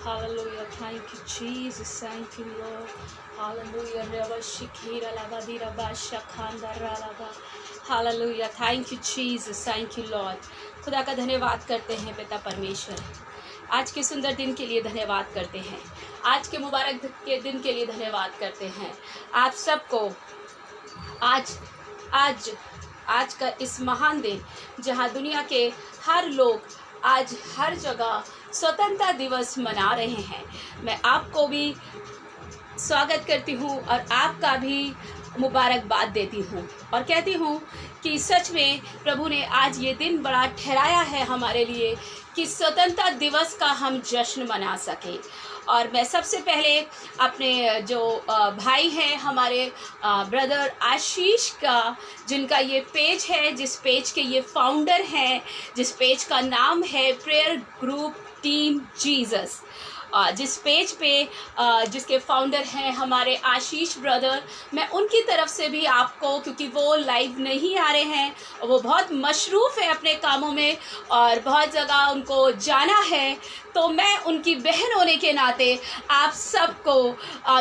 Hallelujah. Thank you, Jesus. Thank you, Lord. Hallelujah. Rava Shikira Lava Dira Basha Khandara Lava. Hallelujah. Thank you, Jesus. Thank you, Lord. खुदा का धन्यवाद करते हैं पिता परमेश्वर। आज के सुंदर दिन के लिए धन्यवाद करते हैं। आज के मुबारक के दिन के लिए धन्यवाद करते हैं। आप सबको आज आज आज का इस महान दिन जहां दुनिया के हर लोग आज हर जगह स्वतंत्रता दिवस मना रहे हैं, मैं आपको भी स्वागत करती हूँ और आपका भी मुबारकबाद देती हूँ और कहती हूँ कि सच में प्रभु ने आज ये दिन बड़ा ठहराया है हमारे लिए कि स्वतंत्रता दिवस का हम जश्न मना सके। और मैं सबसे पहले अपने जो भाई हैं हमारे ब्रदर आशीष का, जिनका ये पेज है, जिस पेज के ये फाउंडर हैं, जिस पेज का नाम है प्रेयर ग्रुप टीम जीसस, जिस पेज पे जिसके फाउंडर हैं हमारे आशीष ब्रदर, मैं उनकी तरफ से भी आपको, क्योंकि वो लाइव नहीं आ रहे हैं, वो बहुत मशरूफ़ है अपने कामों में और बहुत जगह उनको जाना है, तो मैं उनकी बहन होने के नाते आप सबको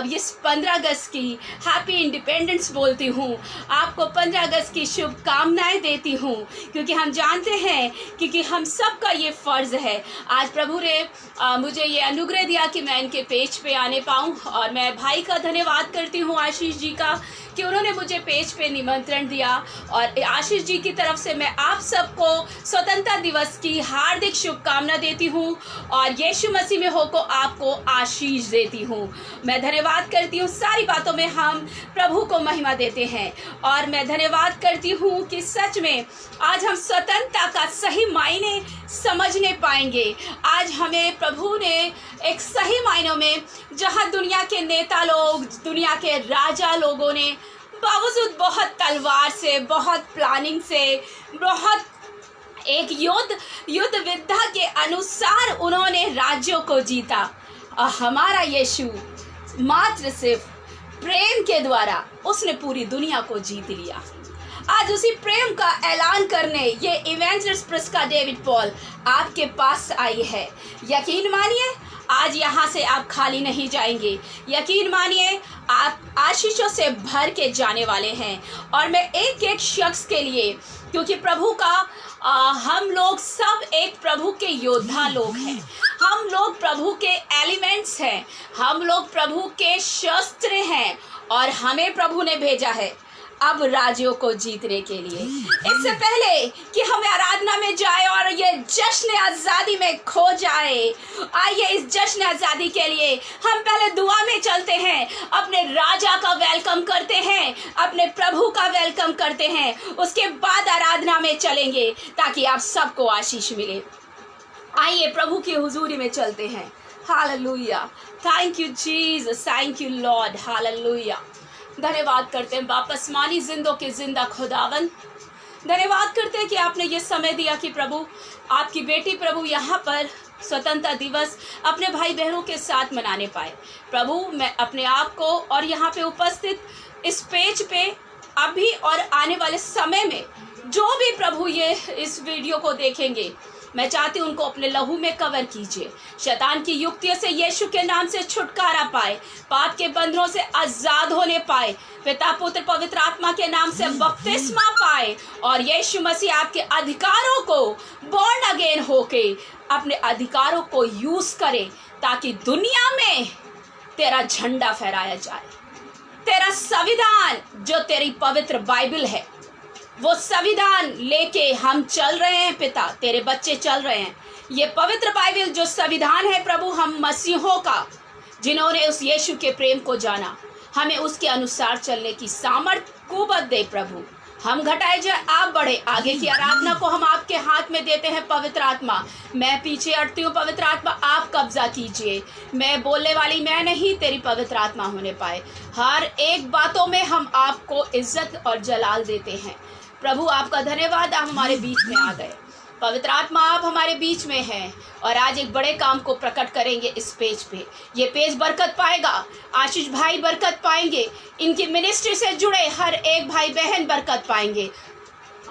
ये 15 अगस्त की हैप्पी इंडिपेंडेंस बोलती हूँ। आपको 15 अगस्त की शुभकामनाएं देती हूँ, क्योंकि हम जानते हैं क्योंकि हम सबका ये फ़र्ज़ है। आज प्रभु ने मुझे ये अनुग्रह दिया कि मैं इनके पेज पे आने पाऊँ और मैं भाई का धन्यवाद करती हूँ आशीष जी का कि उन्होंने मुझे पेज पे निमंत्रण दिया। और आशीष जी की तरफ से मैं आप सबको स्वतंत्रता दिवस की हार्दिक शुभकामना देती हूँ और यीशु मसीह में हो को आपको आशीष देती हूँ। मैं धन्यवाद करती हूँ, सारी बातों में हम प्रभु को महिमा देते हैं और मैं धन्यवाद करती हूँ कि सच में आज हम स्वतंत्रता का सही मायने समझने पाएंगे। आज हमें प्रभु ने एक सही मायनों में, जहाँ दुनिया के नेता लोग, दुनिया के राजा लोगों ने बावजूद बहुत तलवार से, बहुत प्लानिंग से, बहुत एक युद्ध विद्या के अनुसार उन्होंने राज्यों को जीता, और हमारा यीशु मात्र सिर्फ प्रेम के द्वारा उसने पूरी दुनिया को जीत लिया। आज उसी प्रेम का ऐलान करने ये इवेंजलिस्ट प्रिस्का डेविड पॉल आपके पास आई है। यकीन मानिए आज यहाँ से आप खाली नहीं जाएंगे। यकीन मानिए आप आशीषों से भर के जाने वाले हैं। और मैं एक एक शख्स के लिए, क्योंकि प्रभु का हम लोग सब एक प्रभु के योद्धा लोग हैं, हम लोग प्रभु के एलिमेंट्स हैं, हम लोग प्रभु के शस्त्र हैं और हमें प्रभु ने भेजा है अब राज्यों को जीतने के लिए। इससे पहले कि हम आराधना में जाए और ये जश्न आज़ादी में खो जाए, आइए इस जश्न आज़ादी के लिए हम पहले दुआ में चलते हैं, अपने राजा का वेलकम करते हैं, अपने प्रभु का वेलकम करते हैं, उसके बाद आराधना में चलेंगे ताकि आप सबको आशीष मिले। आइए प्रभु की हुजूरी में चलते हैं। Hallelujah, thank you Jesus, thank you Lord, hallelujah. धन्यवाद करते हैं वापस मानी जिंदों के जिंदा खुदावन, धन्यवाद करते हैं कि आपने ये समय दिया कि प्रभु आपकी बेटी प्रभु यहाँ पर स्वतंत्रता दिवस अपने भाई बहनों के साथ मनाने पाए। प्रभु मैं अपने आप को और यहाँ पे उपस्थित इस पेज पे अभी और आने वाले समय में जो भी प्रभु ये इस वीडियो को देखेंगे, मैं चाहती हूँ उनको अपने लहू में कवर कीजिए, शैतान की युक्तियों से यीशु के नाम से छुटकारा पाए, पाप के बंधनों से आज़ाद होने पाए, पिता पुत्र पवित्र आत्मा के नाम से बपतिस्मा पाए और यीशु मसीह आपके अधिकारों को बॉर्न अगेन होके अपने अधिकारों को यूज़ करे ताकि दुनिया में तेरा झंडा फहराया जाए। तेरा संविधान जो तेरी पवित्र बाइबल है, वो संविधान लेके हम चल रहे हैं पिता, तेरे बच्चे चल रहे हैं। ये पवित्र बाइबल जो संविधान है प्रभु, हम मसीहों का जिन्होंने उस यीशु के प्रेम को जाना, हमें उसके अनुसार चलने की सामर्थ कुवत दे प्रभु। हम घटाए जाए आप बढ़े। आगे की आराधना को हम आपके हाथ में देते हैं पवित्र आत्मा। मैं पीछे हटती हूँ, पवित्र आत्मा आप कब्जा कीजिए। मैं बोलने वाली मैं नहीं, तेरी पवित्र आत्मा होने पाए। हर एक बातों में हम आपको इज्जत और जलाल देते हैं प्रभु। आपका धन्यवाद, आप हमारे बीच में आ गए। पवित्र आत्मा आप हमारे बीच में हैं और आज एक बड़े काम को प्रकट करेंगे इस पेज पे। ये पेज बरकत पाएगा, आशीष भाई बरकत पाएंगे, इनकी मिनिस्ट्री से जुड़े हर एक भाई बहन बरकत पाएंगे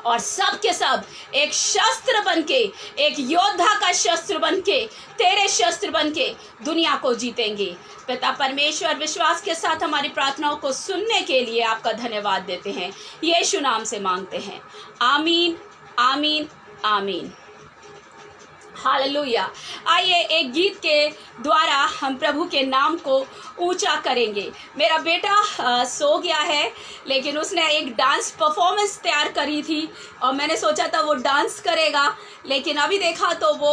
और सब के सब एक शस्त्र बनके, एक योद्धा का शस्त्र बनके, तेरे शस्त्र बनके दुनिया को जीतेंगे। पिता परमेश्वर, विश्वास के साथ हमारी प्रार्थनाओं को सुनने के लिए आपका धन्यवाद देते हैं, यीशु नाम से मांगते हैं, आमीन आमीन आमीन। हालेलुया। आइए एक गीत के द्वारा हम प्रभु के नाम को ऊंचा करेंगे। मेरा बेटा सो गया है, लेकिन उसने एक डांस परफॉर्मेंस तैयार करी थी और मैंने सोचा था वो डांस करेगा, लेकिन अभी देखा तो वो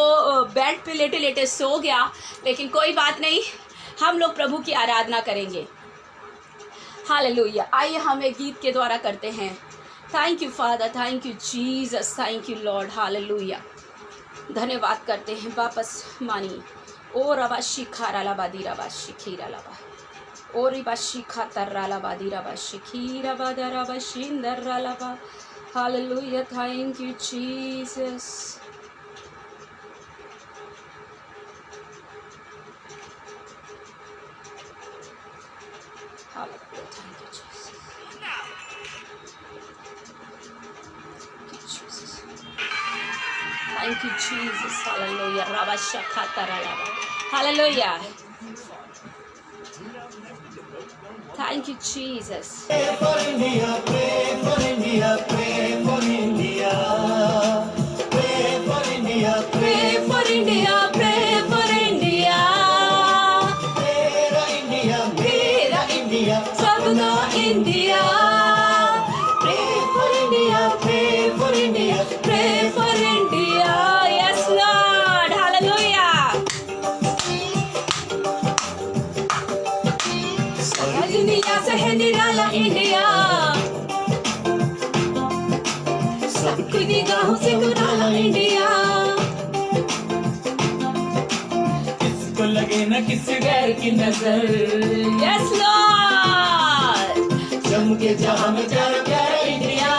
बेड पे लेटे लेटे सो गया। लेकिन कोई बात नहीं, हम लोग प्रभु की आराधना करेंगे। हालेलुया। आइए हम एक गीत के द्वारा करते हैं। Thank you father, thank you Jesus, thank you Lord. Hallelujah. धन्यवाद करते हैं। वापस मानिए। ओ रबा शिखा लाबादी रबा शिखीरा लाबा, ओ रिबा शिखा तर्रा लाबादी रबा शिखीरा बादा रबा शिंदर लाबा। Hallelujah. Thank you Jesus. Hallelujah. Thank you Jesus. Thank you, Jesus. Hallelujah. Rabba Shakata Ralaba. Hallelujah. Thank you, Jesus. Pray for India, pray for India, pray for India. Pray for India, Pray for India, pray for India. Pray India, Pray India. Sabno India. Pray for India, pray for India. Pray for India. Yes, Lord. Hallelujah. दुनिया से है निराला India, सबकी निगाहों से कुराला India. किसको लगे ना किसी गैर की नजर। Yes, Lord. चमके जहां में प्यारा प्यारा इंडिया।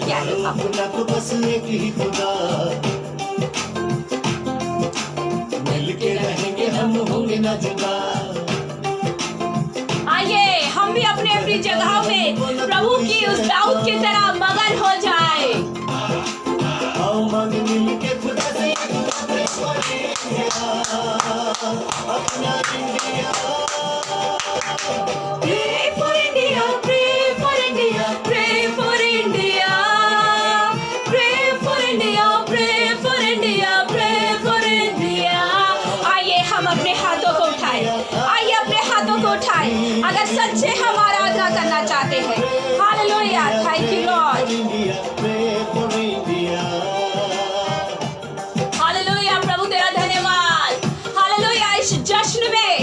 क्या अपना तो बस एक ही खुदा। मिलके रहेंगे हम, होंगे ना जुदा। आइए हम भी अपने अपनी जगहों में प्रभु की उस दाऊद की तरह मगन हो जाए। आओ मन मिलके खुदा से pray for India, अपना India. Pray for India, pray for India, pray for India. Pray for India, pray for India, pray for India. आइए हम अपने हाथों को उठाएं, आइए अपने हाथों को उठाएं अगर सच्चे हम आराधना करना चाहते हैं। Hallelujah. Thank you Lord. India, pray for India. Hallelujah. प्रभु तेरा धन्यवाद। हालेलुया। इस जश्न में,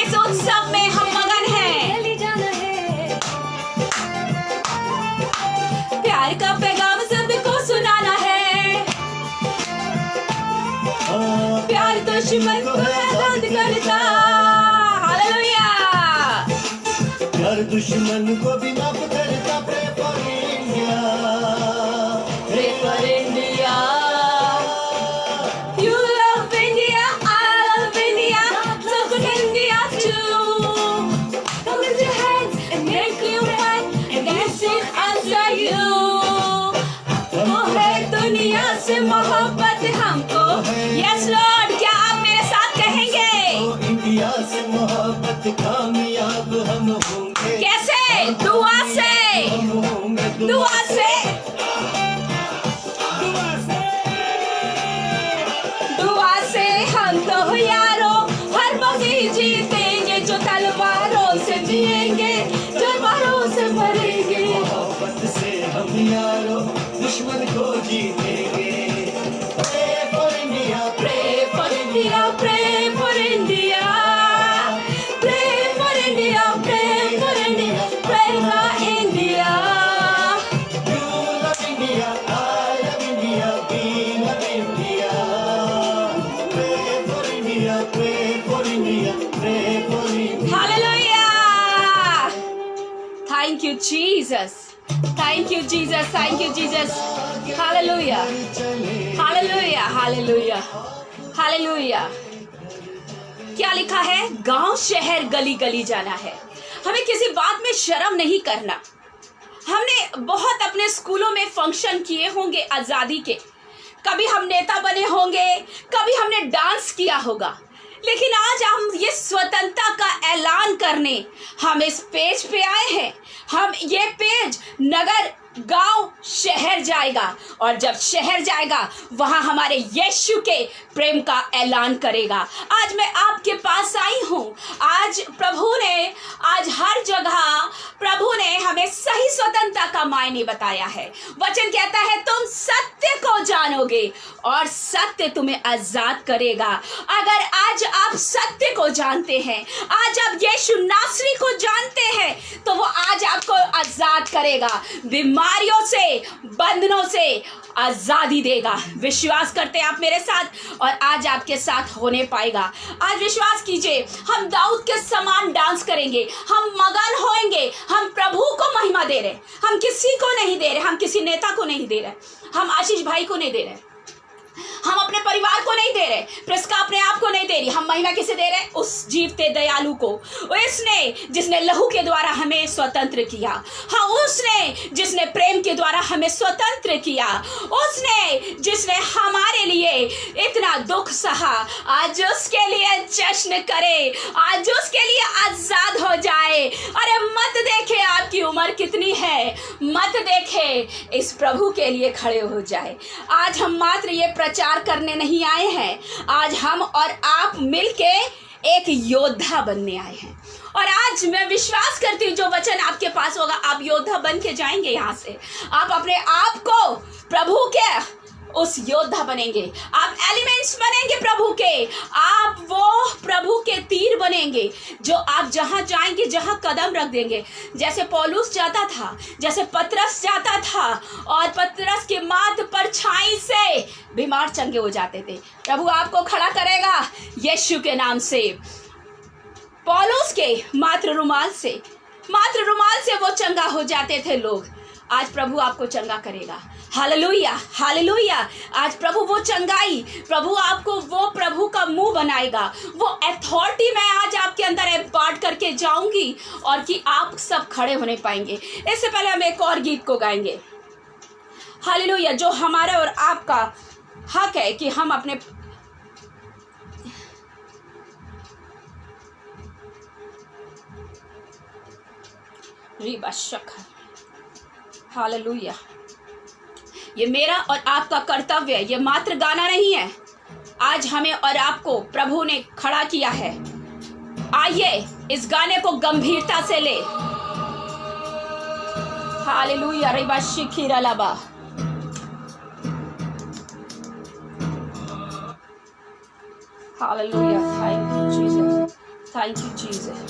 इस उत्सव में हम मगन हैं। प्यार का पैगाम सबको सुनाना है। प्यार दुश्मन को आजाद करता। हालेलुया। प्यार दुश्मन को भी माफ करता। Pray for India, Pray for India. You love India, I love India. So good India too. Come with your hands and make you fight against it answer you. वो है दुनिया से मोहब्बत हमको। Yes Lord, क्या आप मेरे साथ कहेंगे? तो इंडिया से मोहब्बत कामयाब हम होंगे। कैसे? दुआ से, हम होंगे दुआ से, दुआ से हम तो यारों हर बगी जीतेंगे, जो तलवारों से जिएंगे, तलवारों से मरेंगे। मोहब्बत से हम यारों दुश्मन को जीतेंगे। Pray for India, Pray for India, pray for India. Pray for India, pray for India, pray for India. you love India, I love India, we love India. Pray for India, pray for India, pray for India. Hallelujah. Thank you Jesus. Thank you Jesus. Thank you Jesus. Hallelujah. Hallelujah. Hallelujah. Hallelujah. क्या लिखा है? गांव शहर गली गली जाना है। हमें किसी बात में शर्म नहीं करना। हमने बहुत अपने स्कूलों में फंक्शन किए होंगे आज़ादी के, कभी हम नेता बने होंगे, कभी हमने डांस किया होगा, लेकिन आज हम ये स्वतंत्रता का ऐलान करने हम इस पेज पे आए हैं। हम ये पेज नगर, गांव, शहर जाएगा, और जब शहर जाएगा वहां हमारे यीशु के प्रेम का ऐलान करेगा। आज मैं आपके पास आई हूं। आज प्रभु ने, आज हर जगह प्रभु ने हमें सही स्वतंत्रता का मायने बताया है। वचन कहता है तुम सत्य को जानोगे और सत्य तुम्हें आजाद करेगा। अगर आज आप सत्य को जानते हैं, आज आप यीशु नासरी को जानते हैं, तो वो आज आपको आजाद करेगा, बीमारियों से, बंधनों से आजादी देगा। विश्वास करते हैं आप मेरे साथ, और आज आपके साथ होने पाएगा। आज विश्वास कीजिए, हम दाऊद के समान डांस करेंगे, हम मगन होंगे, हम प्रभु को महिमा दे रहे, हम किसी को नहीं दे रहे, हम किसी नेता को नहीं दे रहे, हम आशीष भाई को नहीं दे रहे, हम अपने परिवार को नहीं दे रहे, प्रिस्का अपने आप को नहीं दे रही। हम महिमा किसे दे रहे? उस जीवते दयालु को, उसने जिसने लहू के द्वारा हमें स्वतंत्र किया। हाँ, उसने जिसने प्रेम के द्वारा हमें स्वतंत्र किया, उसने जिसने हमारे लिए इतना दुख सहा। आज उसके लिए जश्न करे, आज उसके लिए आजाद हो जाए। अरे मत देखे आपकी उम्र कितनी है, मत देखे, इस प्रभु के लिए खड़े हो जाए। आज हम मात्र ये प्रचार करने नहीं आए हैं, आज हम और आप मिलके एक योद्धा बनने आए हैं। और आज मैं विश्वास करती हूँ जो वचन आपके पास होगा, आप योद्धा बन के जाएंगे यहाँ से। आप अपने आप को प्रभु के उस योद्धा बनेंगे, आप एलिमेंट्स बनेंगे प्रभु के, आप वो प्रभु के तीर बनेंगे जो आप जहाँ जाएंगे, जहाँ कदम रख देंगे। जैसे पौलुस जाता था, जैसे पतरस जाता था, और पतरस के माथ पर छाई से बीमार चंगे हो जाते थे। प्रभु आपको खड़ा करेगा यीशु के नाम से। पौलुस के मात्र रुमाल से वो चंगा हो जाते थे लोग। आज प्रभु आपको चंगा करेगा। Hallelujah, hallelujah. आज प्रभु वो चंगाई, प्रभु आपको वो प्रभु का मुंह बनाएगा। वो अथॉरिटी मैं आज आपके अंदर इम्पार्ट करके जाऊंगी, और कि आप सब खड़े होने पाएंगे। इससे पहले हम एक और गीत को गाएंगे। हालेलुया। जो हमारे और आपका हक है कि हम अपने हालेलुया। ये मेरा और आपका कर्तव्य है, ये मात्र गाना नहीं है। आज हमें और आपको प्रभु ने खड़ा किया है। आइए इस गाने को गंभीरता से ले। हालेलुया। रिबा शिखिरा लबा। Hallelujah. Thank you Jesus, thank you Jesus.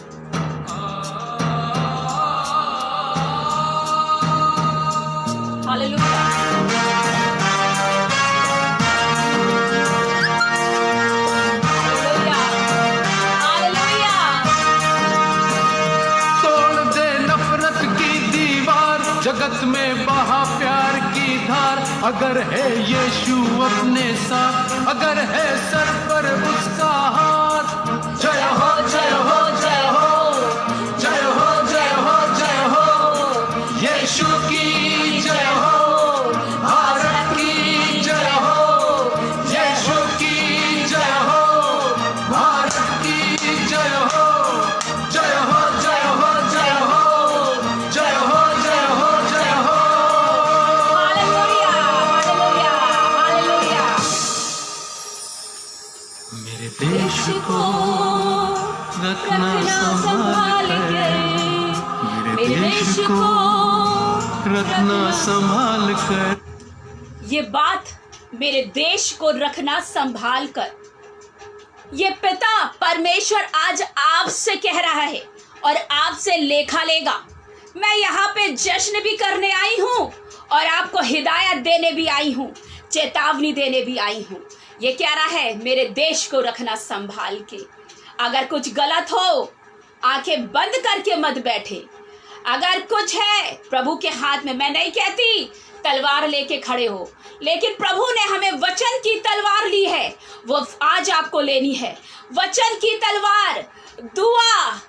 Hallelujah. जगत में बहा प्यार की धार, अगर है यीशु अपने साथ, अगर है सर पर उसका हाथ। जय हो, जय हो, जय हो, जय हो, जय हो, जय हो, यीशु की जय हो, भारत की जय हो, यीशु की जय हो, भारत की जय हो, जय हो, जय हो, जय हो, जय हो, जय हो, जय हो। Hallelujah, hallelujah, hallelujah. मेरे देश को रखना संभाल कर, मेरे देश को रखना संभाल कर। ये बात मेरे देश को रखना संभाल कर, ये पिता परमेश्वर आज आपसे कह रहा है और आपसे लेखा लेगा। मैं यहाँ पे जश्न भी करने आई हूँ और आपको हिदायत देने भी आई हूँ, चेतावनी देने भी आई हूँ। ये कह रहा है मेरे देश को रखना संभाल के। अगर कुछ गलत हो, आंखें बंद करके मत बैठे। अगर कुछ है प्रभु के हाथ में, मैं नहीं कहती तलवार लेके खड़े हो, लेकिन प्रभु ने हमें वचन की तलवार ली है, वो आज आपको लेनी है। वचन की तलवार, दुआ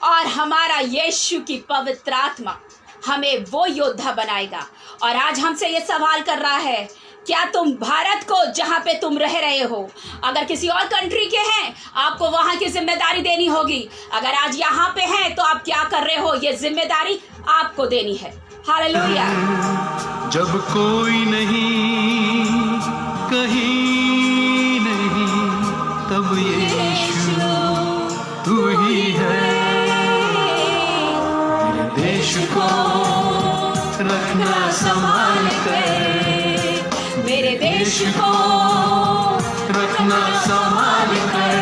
और हमारा यीशु की पवित्र आत्मा हमें वो योद्धा बनाएगा। और आज हमसे ये सवाल कर रहा है, क्या तुम भारत को जहाँ पे तुम रह रहे हो, अगर किसी और कंट्री के हैं आपको वहाँ की जिम्मेदारी देनी होगी। अगर आज यहाँ पे हैं तो आप क्या कर रहे हो, ये जिम्मेदारी आपको देनी है। हालेलुया। जब कोई नहीं, कहीं नहीं, तब यीशु तू ही है। मेरे देश को रखना संभाल कर, मेरे देश को रखना संभाल कर।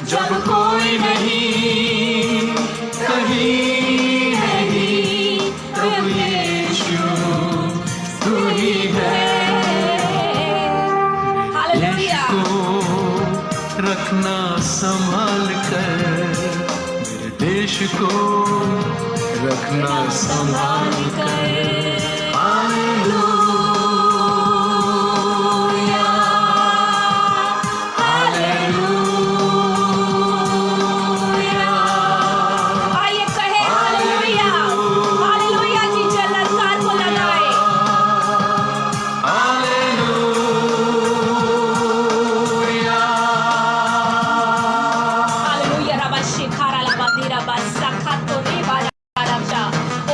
जब कोई नहीं, कहीं नहीं, तब यीशु तू ही है। हालेलुया। को रखना संभाल कर, मेरे देश को रखना संभाल कर। Hallelujah, hallelujah. आइए कहे हालेलुया। हालेलुया की जलकार को लगाए। हालेलुया। रबा शिखारा लबा दीरा बा सखा तो रे बा रबा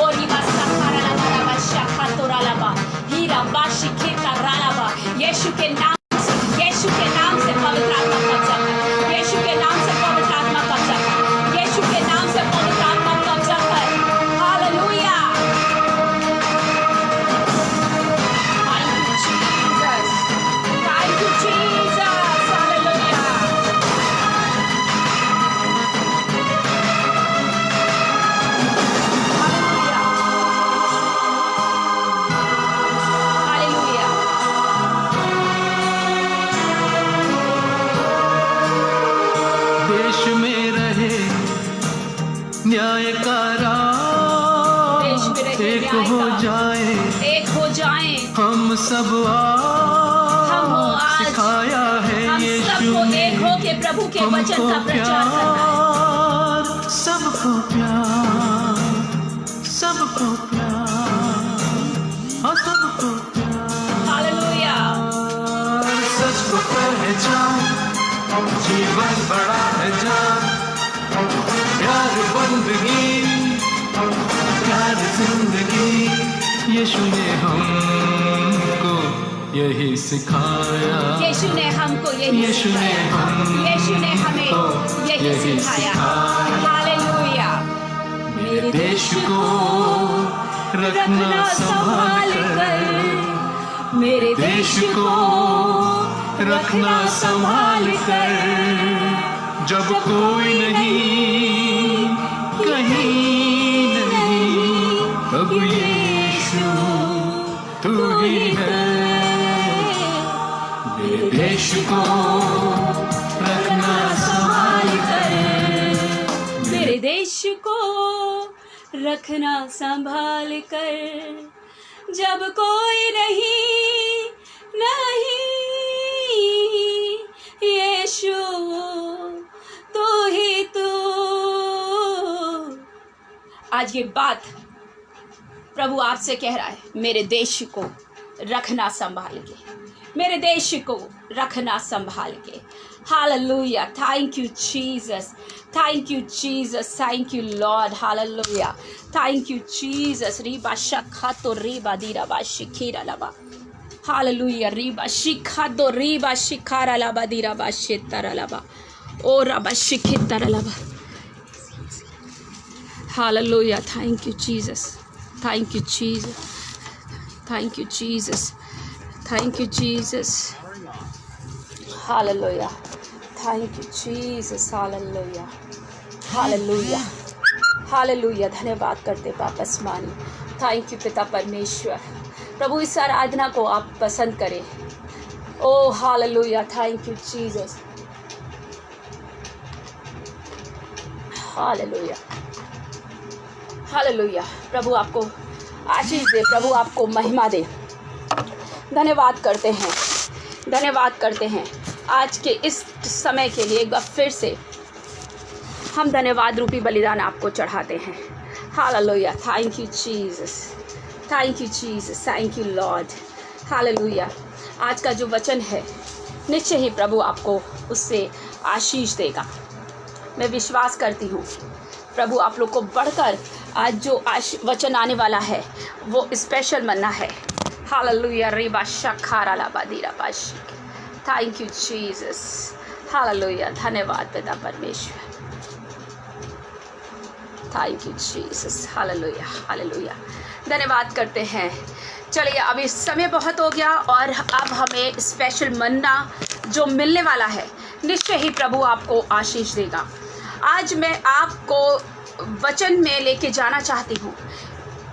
ओरी बा सखारा लबा रबा शखा तो रलबा हीरा बा शिखे का रलबा। यीशु के नाम से, यीशु के नाम से पवित्र आत्मा कब्जा कर। यीशु के नाम से पवित्र आत्मा कब्जा कर। यीशु के नाम से पवित्र आत्मा कब्जा कर। Hallelujah. Thank you, Jesus. Thank you, Jesus. Hallelujah. Hallelujah. देश में रहे न्याय का देश में राह, रहे एक न्याय हो का। जाए एक हो जाएं हम सब हम हो आज। आज। सिखाया है हम यीशु सबको ने एक हो के प्रभु के वचन हमको का प्रचार करना है। प्यार, सबको प्यार, सबको प्यार, हाँ सबको प्यार। हालेलुया। सच को पहचान, जीवन बड़ा है जान। प्यार बंदगी, प्यार जिंदगी, यीशु ने हमको यही सिखाया। यीशु ने हमको यही यीशु ने सिखाया। हमको यीशु ने हमें यही सिखाया। हालेलुया। मेरे देश को रखना संभाल कर, मेरे देश को रखना संभाल कर। जब कोई नहीं, कहीं नहीं, तब यीशु तू ही है। मेरे देश को रखना संभाल कर, मेरे देश को रखना संभाल कर। जब कोई नहीं, नहीं, यीशु तू ही तू। आज ये बात प्रभु आपसे कह रहा है, मेरे देश को रखना संभाल के, मेरे देश को रखना संभाल के। Hallelujah. Thank you Jesus, thank you Jesus, thank you Lord. Hallelujah. Thank you Jesus. रीबा शखा तो रीबा दीरा बा शिखीरा लबा। हालेलुया। रीबा शिखा दो रीबा शिखारा लबा दीरा बा शेतरा लबा ओ रबा शिखितरा लबा। Hallelujah. Thank you Jesus, thank you Jesus, thank you Jesus, thank you Jesus. Hallelujah. Thank you Jesus. Hallelujah, hallelujah, hallelujah. धन्यवाद करते वापस मानी। थैंक यू पिता परमेश्वर। प्रभु इस आराधना को आप पसंद करें। ओ hallelujah. Thank you Jesus. Hallelujah, hallelujah. प्रभु आपको आशीष दे, प्रभु आपको महिमा दे। धन्यवाद करते हैं, धन्यवाद करते हैं आज के इस समय के लिए। एक बार फिर से हम धन्यवाद रूपी बलिदान आपको चढ़ाते हैं। Hallelujah, thank you Jesus, thank you Jesus, thank you Lord. Hallelujah. आज का जो वचन है निश्चय ही प्रभु आपको उससे आशीष देगा। मैं विश्वास करती हूँ प्रभु आप लोग को बढ़कर आज जो वचन आने वाला है वो स्पेशल मन्ना है। हालेलुया, रिबा शखारा लाबादीरा बाशी। Thank you Jesus, hallelujah. धन्यवाद पिता परमेश्वर, thank you Jesus, hallelujah, hallelujah. धन्यवाद करते हैं। चलिए, अभी समय बहुत हो गया और अब हमें स्पेशल मन्ना जो मिलने वाला है निश्चय ही प्रभु आपको आशीष देगा। आज मैं आपको वचन में लेके जाना चाहती हूँ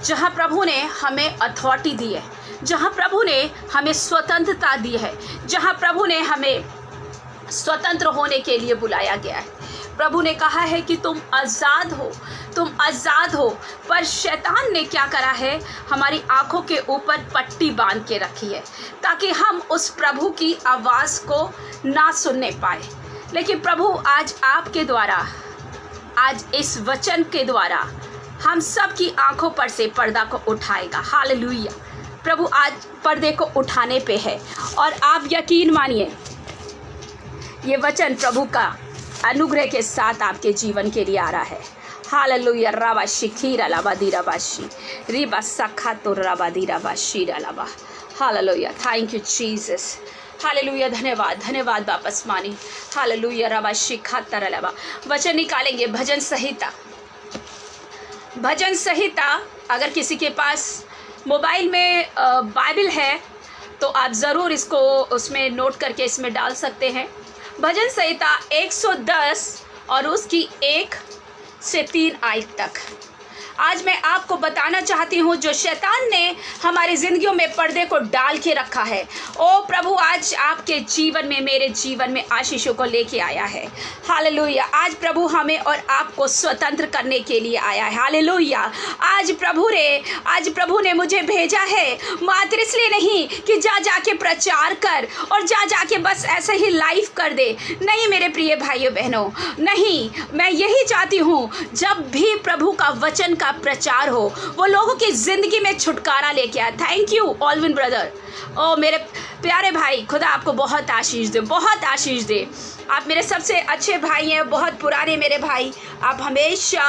जहाँ प्रभु ने हमें अथॉरिटी दी है, जहाँ प्रभु ने हमें स्वतंत्रता दी है, जहाँ प्रभु ने हमें स्वतंत्र होने के लिए बुलाया गया है। प्रभु ने कहा है कि तुम आज़ाद हो, तुम आज़ाद हो। पर शैतान ने क्या करा है, हमारी आंखों के ऊपर पट्टी बांध के रखी है ताकि हम उस प्रभु की आवाज़ को ना सुनने पाए। लेकिन प्रभु आज आपके द्वारा, आज इस वचन के द्वारा हम सब की आंखों पर से पर्दा को उठाएगा। हालेलुया। प्रभु आज पर्दे को उठाने पे है और आप यकीन मानिए ये वचन प्रभु का अनुग्रह के साथ आपके जीवन के लिए आ रहा है। हालेलुया। राबा शिखीरा लाबा दीराबाशी रिबा सखा तो राबा दीराबाशी लाबा। Hallelujah, thank you Jesus, hallelujah. धन्यवाद, धन्यवाद वापस मानी। हालेलुया, राबा शिखा तरलाबा। वचन निकालेंगे भजन संहिता। भजन संहिता, अगर किसी के पास मोबाइल में बाइबल है तो आप ज़रूर इसको उसमें नोट करके इसमें डाल सकते हैं। भजन संहिता 110 और उसकी 1 से 3 आयत तक। आज मैं आपको बताना चाहती हूँ जो शैतान ने हमारी ज़िंदगियों में पर्दे को डाल के रखा है, ओ प्रभु आज आपके जीवन में, मेरे जीवन में आशीषों को लेके आया है। हालेलुया। आज प्रभु हमें और आपको स्वतंत्र करने के लिए आया है। हालेलुया। आज प्रभु ने मुझे भेजा है मात्र इसलिए नहीं कि जा जाके प्रचार कर और जा जाके बस ऐसे ही लाइव कर दे। नहीं मेरे प्रिय भाइयों बहनों, नहीं, मैं यही चाहती हूँ जब भी प्रभु का वचन का प्रचार हो वो लोगों की जिंदगी में छुटकारा लेके आए। Thank you Alvin brother. ओ मेरे प्यारे भाई, खुदा आपको बहुत आशीष दे, बहुत आशीष दे। आप मेरे सबसे अच्छे भाई हैं, बहुत पुराने मेरे भाई। आप हमेशा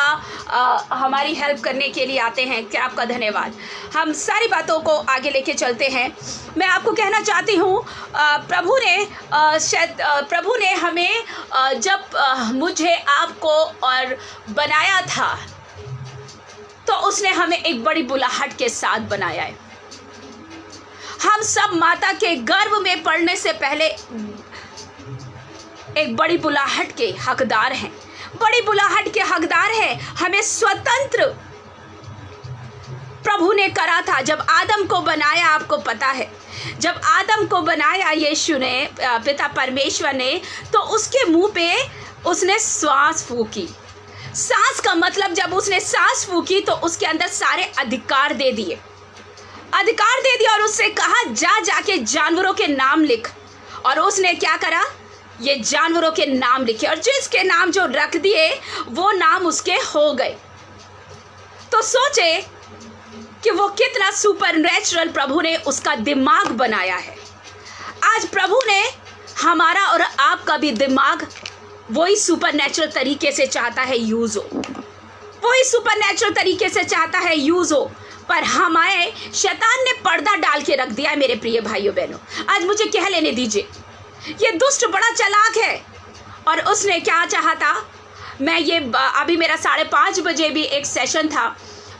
हमारी हेल्प करने के लिए आते हैं। क्या आपका धन्यवाद। हम सारी बातों को आगे लेके चलते हैं। मैं आपको कहना चाहती हूँ प्रभु ने हमें जब मुझे आपको और बनाया था तो उसने हमें एक बड़ी बुलाहट के साथ बनाया है। हम सब माता के गर्भ में पड़ने से पहले एक बड़ी बुलाहट के हकदार हैं, बड़ी बुलाहट के हकदार हैं। हमें स्वतंत्र प्रभु ने करा था जब आदम को बनाया। आपको पता है जब आदम को बनाया यीशु ने, पिता परमेश्वर ने, तो उसके मुंह पे उसने श्वास फूकी। सांस का मतलब जब उसने सांस फूकी तो उसके अंदर सारे अधिकार दे दिए, अधिकार दे दिया और उससे कहा जा जाके जानवरों के नाम लिख। और उसने क्या करा, ये जानवरों के नाम लिखे और जिसके नाम जो रख दिए वो नाम उसके हो गए। तो सोचे कि वो कितना सुपरनैचुरल प्रभु ने उसका दिमाग बनाया है। आज प्रभु ने हमारा और आपका भी दिमाग वही सुपरनैचुरल तरीके से चाहता है यूज़ हो, वही सुपरनैचुरल तरीके से चाहता है यूज़ हो। पर हमारे शैतान ने पर्दा डाल के रख दिया है। मेरे प्रिय भाइयों बहनों, आज मुझे कह लेने दीजिए, ये दुष्ट बड़ा चालाक है और उसने क्या चाहा था। मैं ये अभी मेरा 5:30 बजे भी एक सेशन था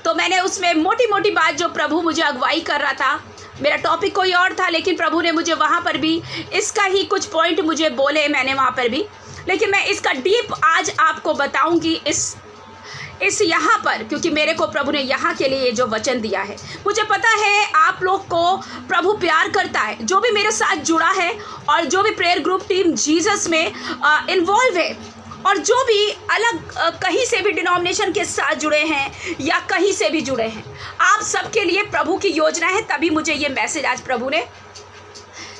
तो मैंने उसमें मोटी मोटी बात जो प्रभु मुझे अगुवाई कर रहा था, मेरा टॉपिक कोई और था लेकिन प्रभु ने मुझे वहाँ पर भी इसका ही कुछ पॉइंट मुझे बोले, मैंने वहाँ पर भी, लेकिन मैं इसका डीप आज आपको बताऊंगी इस यहाँ पर, क्योंकि मेरे को प्रभु ने यहाँ के लिए जो वचन दिया है। मुझे पता है आप लोग को प्रभु प्यार करता है, जो भी मेरे साथ जुड़ा है और जो भी प्रेयर ग्रुप टीम जीसस में इन्वॉल्व है और जो भी अलग कहीं से भी डिनोमिनेशन के साथ जुड़े हैं या कहीं से भी जुड़े हैं, आप सबके लिए प्रभु की योजना है। तभी मुझे ये मैसेज आज प्रभु ने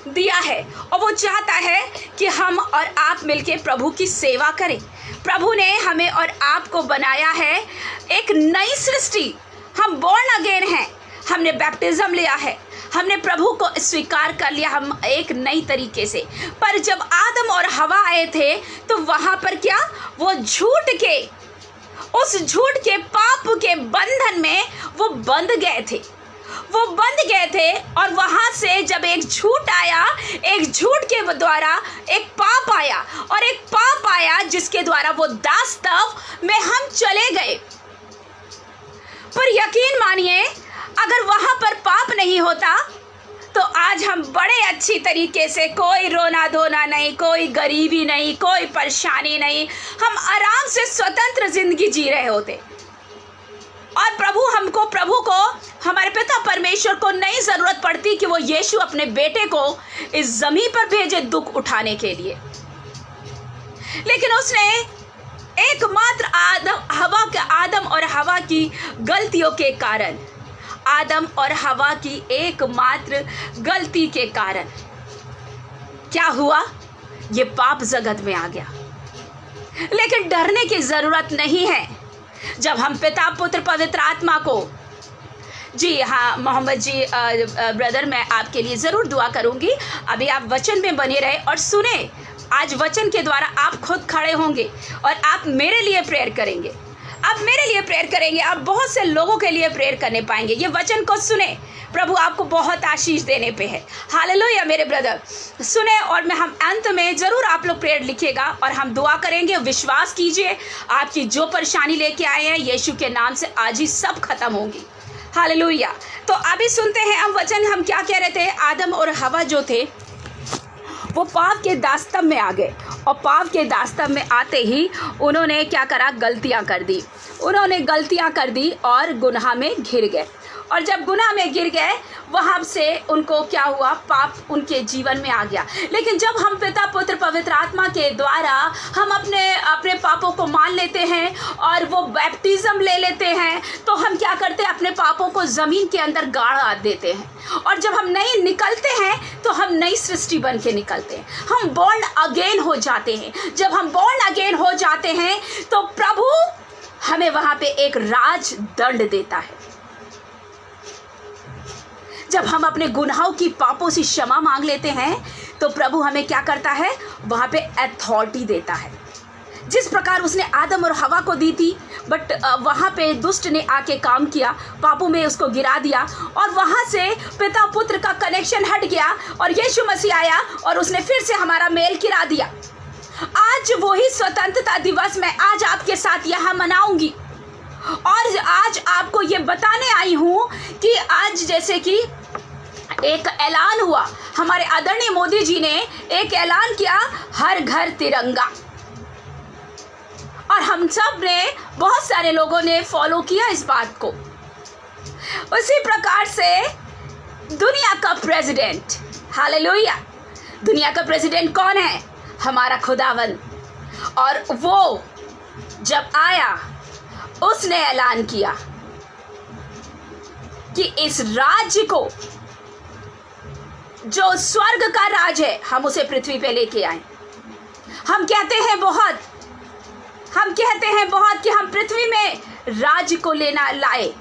दिया है और वो चाहता है कि हम और आप मिलके प्रभु की सेवा करें, प्रभु ने हमें और आपको बनाया है एक नई सृष्टि। हम बॉर्न अगेन हैं, हमने बैप्टिज्म लिया है, हमने प्रभु को स्वीकार कर लिया, हम एक नई तरीके से। पर जब आदम और हवा आए थे तो वहाँ पर क्या, वो उस झूठ के पाप के बंधन में वो बंध गए थे। और वहाँ से जब एक झूठ आया, एक झूठ के द्वारा एक पाप आया, और एक पाप आया जिसके द्वारा वो दासत्व में हम चले गए। पर यकीन मानिए, अगर वहाँ पर पाप नहीं होता तो आज हम बड़े अच्छी तरीके से, कोई रोना धोना नहीं, कोई गरीबी नहीं, कोई परेशानी नहीं, हम आराम से स्वतंत्र जिंदगी जी रहे होते। और प्रभु को हमारे पिता परमेश्वर को नहीं ज़रूरत पड़ती कि वो यीशु अपने बेटे को इस ज़मीन पर भेजे दुख उठाने के लिए। लेकिन उसने एकमात्र आदम और हवा की गलतियों के कारण, आदम और हवा की एकमात्र गलती के कारण क्या हुआ, ये पाप जगत में आ गया। लेकिन डरने की ज़रूरत नहीं है। जब हम पिता पुत्र पवित्र आत्मा को, जी हाँ मोहम्मद जी ब्रदर, मैं आपके लिए ज़रूर दुआ करूँगी। अभी आप वचन में बने रहे और सुने। आज वचन के द्वारा आप खुद खड़े होंगे और आप मेरे लिए प्रेयर करेंगे, आप बहुत से लोगों के लिए प्रेयर करने पाएंगे। ये वचन को सुने, प्रभु आपको बहुत आशीष देने पे है। हालेलुया मेरे ब्रदर, सुने। और हम अंत में ज़रूर आप लोग प्रेयर लिखिएगा और हम दुआ करेंगे। विश्वास कीजिए, आपकी जो परेशानी लेके आए हैं यीशु के नाम से आज ही सब खत्म होंगी। हालेलुया। तो अभी सुनते हैं हम वचन, हम क्या कह रहे थे। आदम और हवा जो थे वो पाप के दास्तव में आ गए, और पाप के दास्तव में आते ही उन्होंने क्या करा, गलतियां कर दी और गुनाह में घिर गए। और जब गुनाह में गिर गए, वहाँ से उनको क्या हुआ, पाप उनके जीवन में आ गया। लेकिन जब हम पिता पुत्र पवित्र आत्मा के द्वारा हम अपने पापों को मान लेते हैं और वो बैप्टिज्म ले लेते हैं, तो हम क्या करते हैं, अपने पापों को ज़मीन के अंदर गाड़ देते हैं। और जब हम नहीं निकलते हैं तो हम नई सृष्टि बन के निकलते हैं, हम बॉर्न अगेन हो जाते हैं। जब हम बॉर्न अगेन हो जाते हैं तो प्रभु हमें वहाँ पे एक राज दंड देता है। जब हम अपने गुनाहों की पापों से क्षमा मांग लेते हैं तो प्रभु हमें क्या करता है, वहाँ पे अथॉरिटी देता है। जिस प्रकार उसने आदम और हवा को दी थी, बट वहाँ पे दुष्ट ने आके काम किया, पापों में उसको गिरा दिया, और वहाँ से पिता पुत्र का कनेक्शन हट गया और यीशु मसीह आया और उसने फिर से हमारा मेल गिरा दिया। आज वही स्वतंत्रता दिवस मैं आज आपके साथ यहाँ मनाऊंगी, और आज आपको ये बताने आई हूँ कि आज जैसे कि एक ऐलान हुआ, हमारे आदरणीय मोदी जी ने एक ऐलान किया, हर घर तिरंगा, और हम सब ने, बहुत सारे लोगों ने फॉलो किया इस बात को। उसी प्रकार से दुनिया का प्रेसिडेंट, हालेलुया, दुनिया का प्रेसिडेंट कौन है, हमारा खुदावन। और वो जब आया उसने ऐलान किया कि इस राज्य को, जो स्वर्ग का राज है, हम उसे पृथ्वी पे लेके आए। हम कहते हैं बहुत कि हम पृथ्वी में राज्य को लाए,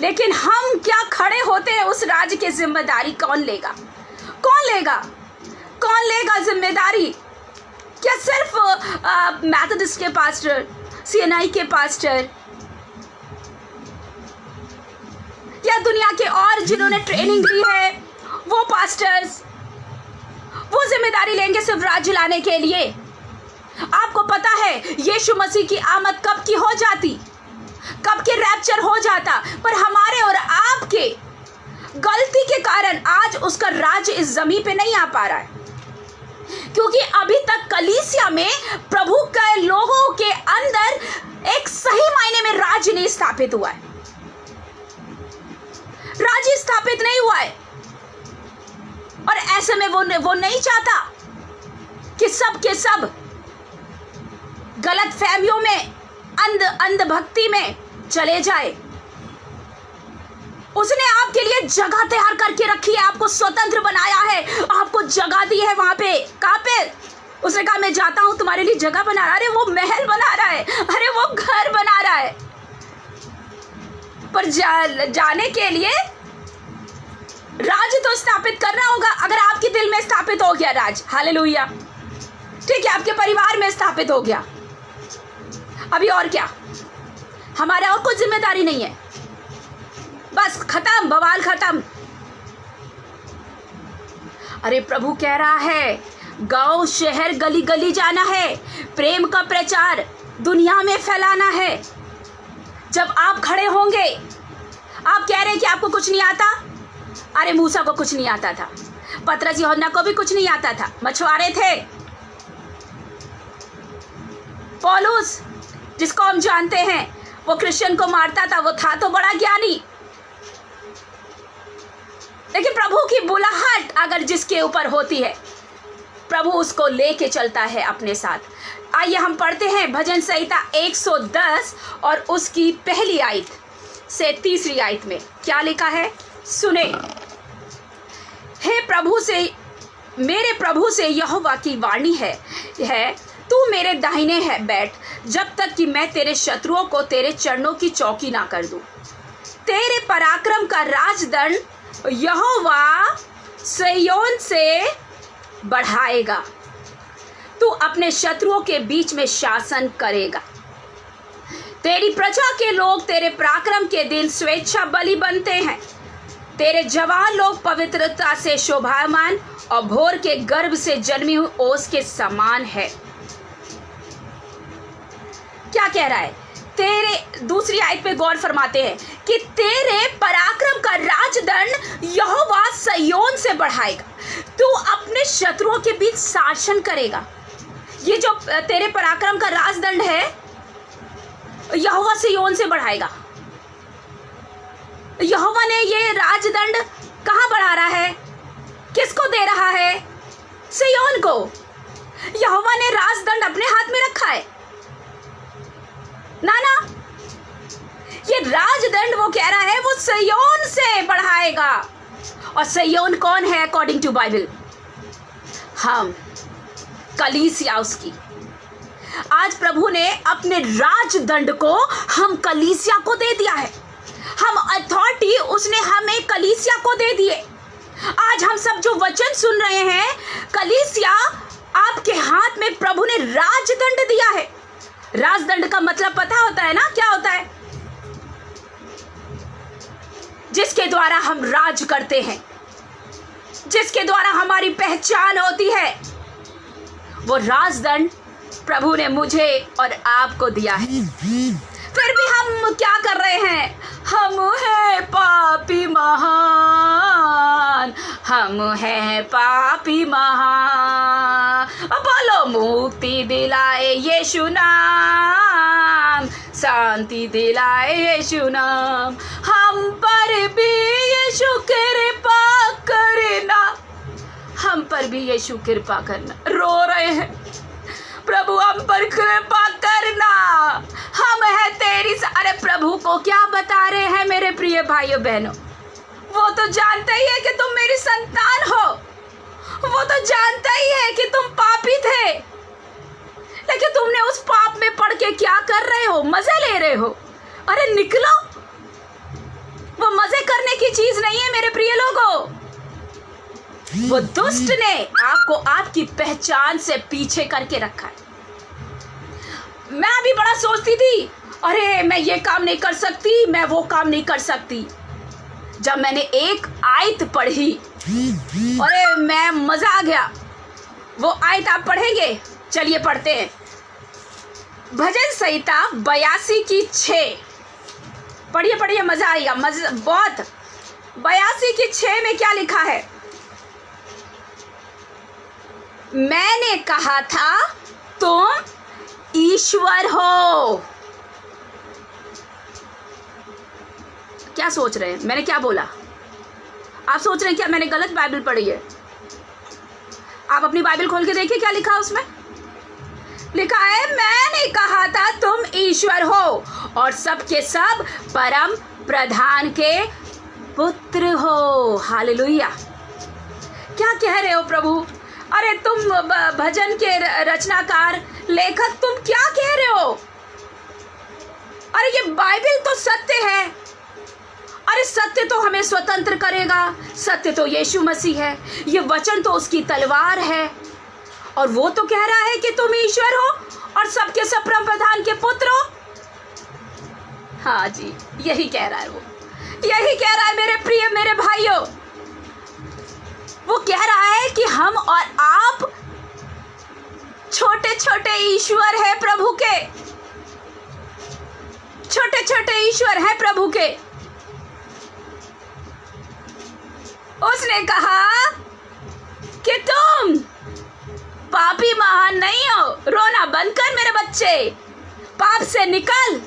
लेकिन हम क्या खड़े होते हैं उस राज्य की जिम्मेदारी कौन लेगा जिम्मेदारी? क्या सिर्फ मेथोडिस्ट के पास्टर, सीएनआई के पास्टर, या दुनिया के और जिन्होंने ट्रेनिंग ली है वो पास्टर्स वो जिम्मेदारी लेंगे सिर्फ राज्य लाने के लिए? आपको पता है यीशु मसीह की आमद कब की हो जाती, कब के रैप्चर हो जाता, पर हमारे और आपके गलती के कारण आज उसका राज्य इस जमीन पे नहीं आ पा रहा है, क्योंकि अभी तक कलीसिया में प्रभु के लोगों के अंदर एक सही मायने में राज्य नहीं स्थापित हुआ है, राज्य स्थापित नहीं हुआ है। और ऐसे में वो नहीं चाहता कि सब के सब गलत फहमियों में, अंध भक्ति में चले जाए। उसने आपके लिए जगह तैयार करके रखी है, आपको स्वतंत्र बनाया है, आपको जगह दी है वहां पे। कहां पे? उसने कहा मैं जाता हूं तुम्हारे लिए जगह बना रहा। अरे वो महल बना रहा है, अरे वो घर बना रहा है, पर जाने के लिए राज तो स्थापित करना होगा। अगर आपके दिल में स्थापित हो गया राज, हालेलुया, ठीक है, आपके परिवार में स्थापित हो गया, अभी और क्या, हमारा और कुछ जिम्मेदारी नहीं है, बस खत्म, बवाल खत्म। अरे प्रभु कह रहा है गांव शहर गली गली जाना है, प्रेम का प्रचार दुनिया में फैलाना है। जब आप खड़े होंगे, आप कह रहे हैं कि आपको कुछ नहीं आता, अरे मूसा को कुछ नहीं आता था, पतरस यूहन्ना को भी कुछ नहीं आता था, मछुआरे थे। पौलुस जिसको हम जानते हैं वो क्रिश्चियन को मारता था, वो था तो बड़ा ज्ञानी, लेकिन प्रभु की बुलाहट अगर जिसके ऊपर होती है, प्रभु उसको लेके चलता है अपने साथ। आइए हम पढ़ते हैं भजन संहिता 110 और उसकी पहली आयत से तीसरी आयत में क्या लिखा है, सुने। हे प्रभु से, मेरे प्रभु से यहोवा की वाणी है तू मेरे दाहिने है बैठ, जब तक कि मैं तेरे शत्रुओं को तेरे चरणों की चौकी ना कर दूं। तेरे पराक्रम का राजदंड यहोवा सिय्योन से बढ़ाएगा, तू अपने शत्रुओं के बीच में शासन करेगा। तेरी प्रजा के लोग तेरे पराक्रम के दिन स्वेच्छा बलि बनते हैं। तेरे जवान लोग पवित्रता से शोभायमान और भोर के गर्भ से जन्मी हुई ओस के समान है। क्या कह रहा है? तेरे दूसरी आयत पे गौर फरमाते हैं कि तेरे पराक्रम का राजदंड यहोवा सिय्योन से बढ़ाएगा, तू अपने शत्रुओं के बीच शासन करेगा। ये जो तेरे पराक्रम का राजदंड है यहोवा सिय्योन से बढ़ाएगा। यहोवा ने ये राजदंड कहाँ बढ़ा रहा है, किसको दे रहा है? सिय्योन को। यहोवा ने राजदंड अपने हाथ में रखा है ना, ये राजदंड वो कह रहा है वो सिय्योन से बढ़ाएगा। और सिय्योन कौन है अकॉर्डिंग टू बाइबल? हम, कलीसिया उसकी। आज प्रभु ने अपने राजदंड को हम कलीसिया को दे दिया है। हम अथॉरिटी उसने हमें कलीसिया को दे दिए। आज हम सब जो वचन सुन रहे हैं, कलीसिया आपके हाथ में प्रभु ने राजदंड दिया है। राजदंड का मतलब पता होता है ना, क्या होता है? जिसके द्वारा हम राज करते हैं, जिसके द्वारा हमारी पहचान होती है, वो राजदंड प्रभु ने मुझे और आपको दिया है। फिर भी हम क्या कर रहे हैं? हम हैं पापी महान, हम हैं पापी महान। बोलो मुक्ति दिलाए यीशु नाम, शांति दिलाए यीशु नाम। हम पर भी यीशु कृपा करना, हम पर भी यीशु कृपा करना। रो रहे हैं प्रभु हम पर कृपा करना, हम है तेरी। अरे प्रभु को क्या बता रहे हैं मेरे प्रिय भाइयों बहनों? वो तो जानता ही है कि तुम मेरी संतान हो, वो तो जानता ही है कि तुम पापी थे, लेकिन तुमने उस पाप में पड़ के क्या कर रहे हो? मजे ले रहे हो। अरे निकलो, वो मजे करने की चीज नहीं है मेरे प्रिय लोगों। वो दुष्ट ने आपको आपकी पहचान से पीछे करके रखा है। मैं अभी बड़ा सोचती थी, अरे मैं ये काम नहीं कर सकती, मैं वो काम नहीं कर सकती। जब मैंने एक आयत पढ़ी, अरे मैं मजा आ गया। वो आयत आप पढ़ेंगे? चलिए पढ़ते हैं। भजन संहिता 82 की 6 पढ़िए, पढ़िए, मजा आएगा, मजा बहुत। 82 की 6 में क्या लिखा है? मैंने कहा था तुम ईश्वर हो। क्या सोच रहे हैं? मैंने क्या बोला? आप सोच रहे हैं क्या मैंने गलत बाइबल पढ़ी है? आप अपनी बाइबल खोल के देखिए क्या लिखा उसमें। लिखा है मैंने कहा था तुम ईश्वर हो और सबके सब परम प्रधान के पुत्र हो। हालेलुया। क्या कह रहे हो प्रभु? अरे तुम भजन के रचनाकार लेखक, तुम क्या कह रहे हो? अरे ये बाइबल तो सत्य है। अरे सत्य तो हमें स्वतंत्र करेगा। सत्य तो यीशु मसीह है। ये वचन तो उसकी तलवार है। और वो तो कह रहा है कि तुम ईश्वर हो और सबके सब प्रधान के पुत्र हो। हाँ जी, यही कह रहा है वो, यही कह रहा है मेरे प्रिय मेरे भाइयों। वो कह रहा है कि हम और आप छोटे छोटे ईश्वर है प्रभु के, छोटे छोटे ईश्वर है प्रभु के। उसने कहा कि तुम पापी महान नहीं हो। रोना बंद कर मेरे बच्चे, पाप से निकल।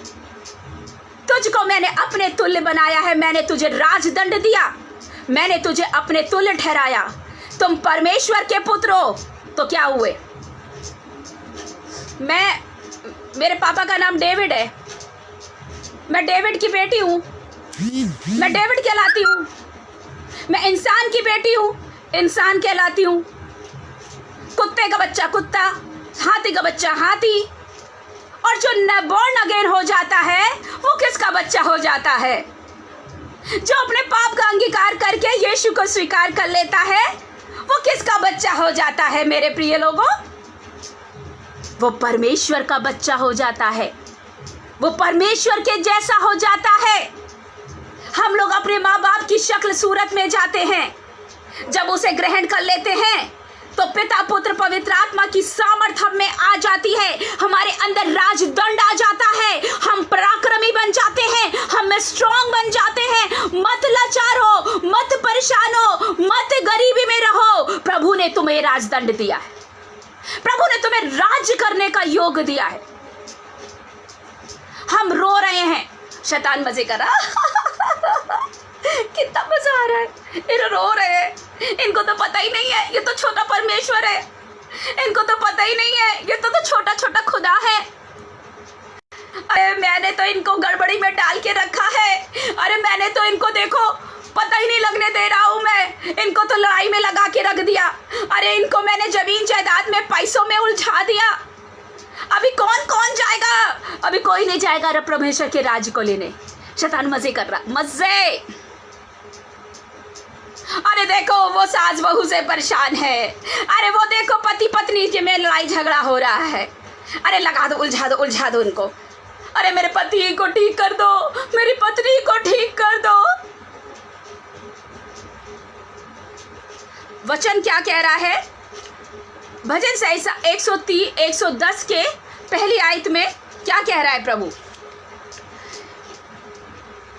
तुझको मैंने अपने तुल्य बनाया है। मैंने तुझे राजदंड दिया, मैंने तुझे अपने तुल्य ठहराया। तुम परमेश्वर के पुत्र हो तो क्या हुए? मेरे पापा का नाम डेविड है। मैं डेविड की बेटी हूँ, मैं डेविड कहलाती हूँ। मैं इंसान की बेटी हूँ, इंसान कहलाती हूँ। कुत्ते का बच्चा कुत्ता, हाथी का बच्चा हाथी। और जो बोर्न अगेन हो जाता है वो किसका बच्चा हो जाता है? जो अपने पाप का अंगीकार करके यीशु को स्वीकार कर लेता है वो किसका बच्चा हो जाता है मेरे प्रिय लोगों? वो परमेश्वर का बच्चा हो जाता है। वो परमेश्वर के जैसा हो जाता है। हम लोग अपने माँ बाप की शक्ल सूरत में जाते हैं। जब उसे ग्रहण कर लेते हैं तो पिता पुत्र पवित्र आत्मा की सामर्थ हम में आ जाती है। हमारे अंदर राजदंड आ जाता है। हम पराक्रमी बन जाते हैं, हम में स्ट्रांग बन जाते हैं। मत लाचार हो, मत परेशान हो, मत गरीबी में रहो। प्रभु ने तुम्हें राजदंड दिया है, प्रभु ने तुम्हें राज्य करने का योग दिया है। हम रो रहे हैं, शैतान मजे कर रहा कितना मजा आ रहा है। ये रो रहे हैं, इनको तो पता ही नहीं है ये तो छोटा परमेश्वर है। इनको तो पता ही नहीं है ये तो छोटा छोटा खुदा है। अरे मैंने तो इनको गड़बड़ी में डाल के रखा है। अरे मैंने तो इनको देखो पता ही नहीं लगने दे रहा हूँ। मैं इनको तो लड़ाई में लगा के रख दिया। अरे इनको मैंने जमीन जायदाद में पैसों में उलझा दिया। अभी कौन कौन जाएगा? अभी कोई नहीं जाएगा अरे परमेश्वर के राज्य को लेने। शैतान मजे कर रहा, मजे। अरे देखो वो सास बहू से परेशान है। अरे वो देखो पति पत्नी के में लड़ाई झगड़ा हो रहा है। अरे लगा दो, उलझा दो उनको। अरे मेरे पति को ठीक कर दो, मेरी पत्नी को ठीक कर दो। वचन क्या कह रहा है? भजन संहिता 110 के पहली आयत में क्या कह रहा है प्रभु?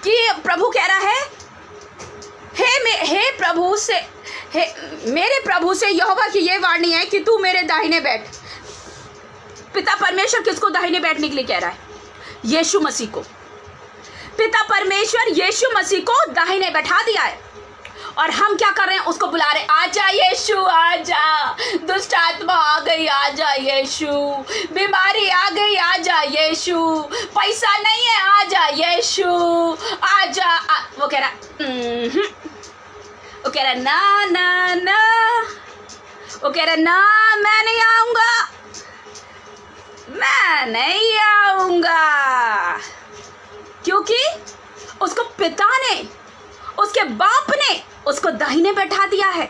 कि प्रभु कह रहा है मेरे प्रभु से यहोवा की ये वाणी है कि तू मेरे दाहिने बैठ। पिता परमेश्वर किसको दाहिने बैठने के लिए कह रहा है? यीशु मसीह को। पिता परमेश्वर यीशु मसीह को दाहिने बैठा दिया है। और हम क्या कर रहे हैं? उसको बुला रहे, आजा यीशु आजा। दुष्ट आत्मा आ गई, आजा यीशु। बीमारी आ गई, आजा यीशु। पैसा नहीं है, आजा यीशु आजा। वो कह रहा वो कह रहा ना ना ना, वो कह रहा ना मैं नहीं आऊंगा, मैं नहीं आऊंगा। क्योंकि उसको पिता ने, उसके बाप ने उसको दाहिने बैठा दिया है।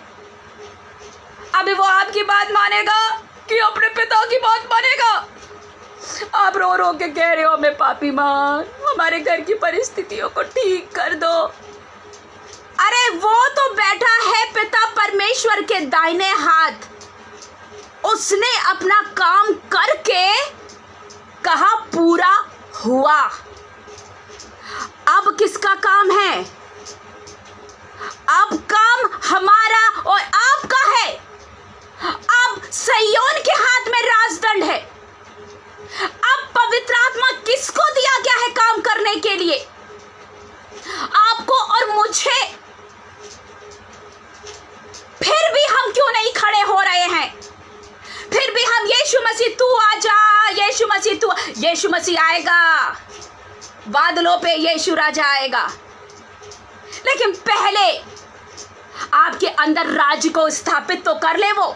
अभी वो आपकी बात मानेगा कि अपने पिता की बात मानेगा? आप रो रो के कह रहे हो हमें पापी मान, हमारे घर की परिस्थितियों को ठीक कर दो। अरे वो तो बैठा है पिता परमेश्वर के दाहिने हाथ। उसने अपना काम करके कहा पूरा हुआ। अब किसका काम है? अब काम हमारा और आपका है। अब सयोन के हाथ में राजदंड है। अब पवित्र आत्मा किसको दिया गया है काम करने के लिए? आपको और मुझे। फिर भी हम क्यों नहीं खड़े हो रहे हैं? फिर भी हम यीशु मसीह तू आजा, यीशु मसीह तू। यीशु मसीह आएगा, बादलों पे यीशु राजा आएगा। लेकिन पहले आपके अंदर राज्य को स्थापित तो कर ले। वो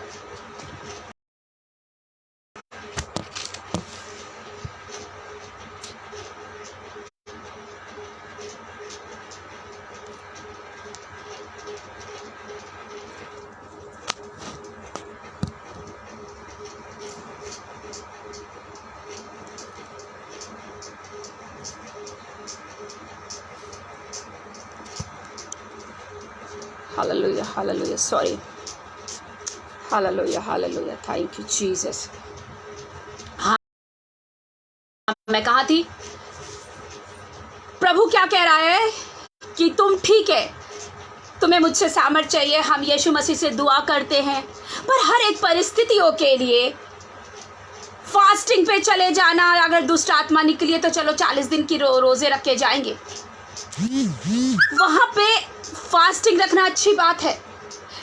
hallelujah, hallelujah, sorry, hallelujah, hallelujah, thank you Jesus. हाँ, मैं कहाँ थी? प्रभु क्या कह रहा है कि तुम ठीक है, तुम्हें मुझसे सामर्थ चाहिए, हम यीशु मसीह से दुआ करते हैं, पर हर एक परिस्थितियों के लिए फास्टिंग पे चले जाना। अगर दुष्ट आत्मा निकली है तो चलो 40 दिन की रोजे रख के जाएंगे, वहां पे फास्टिंग रखना अच्छी बात है,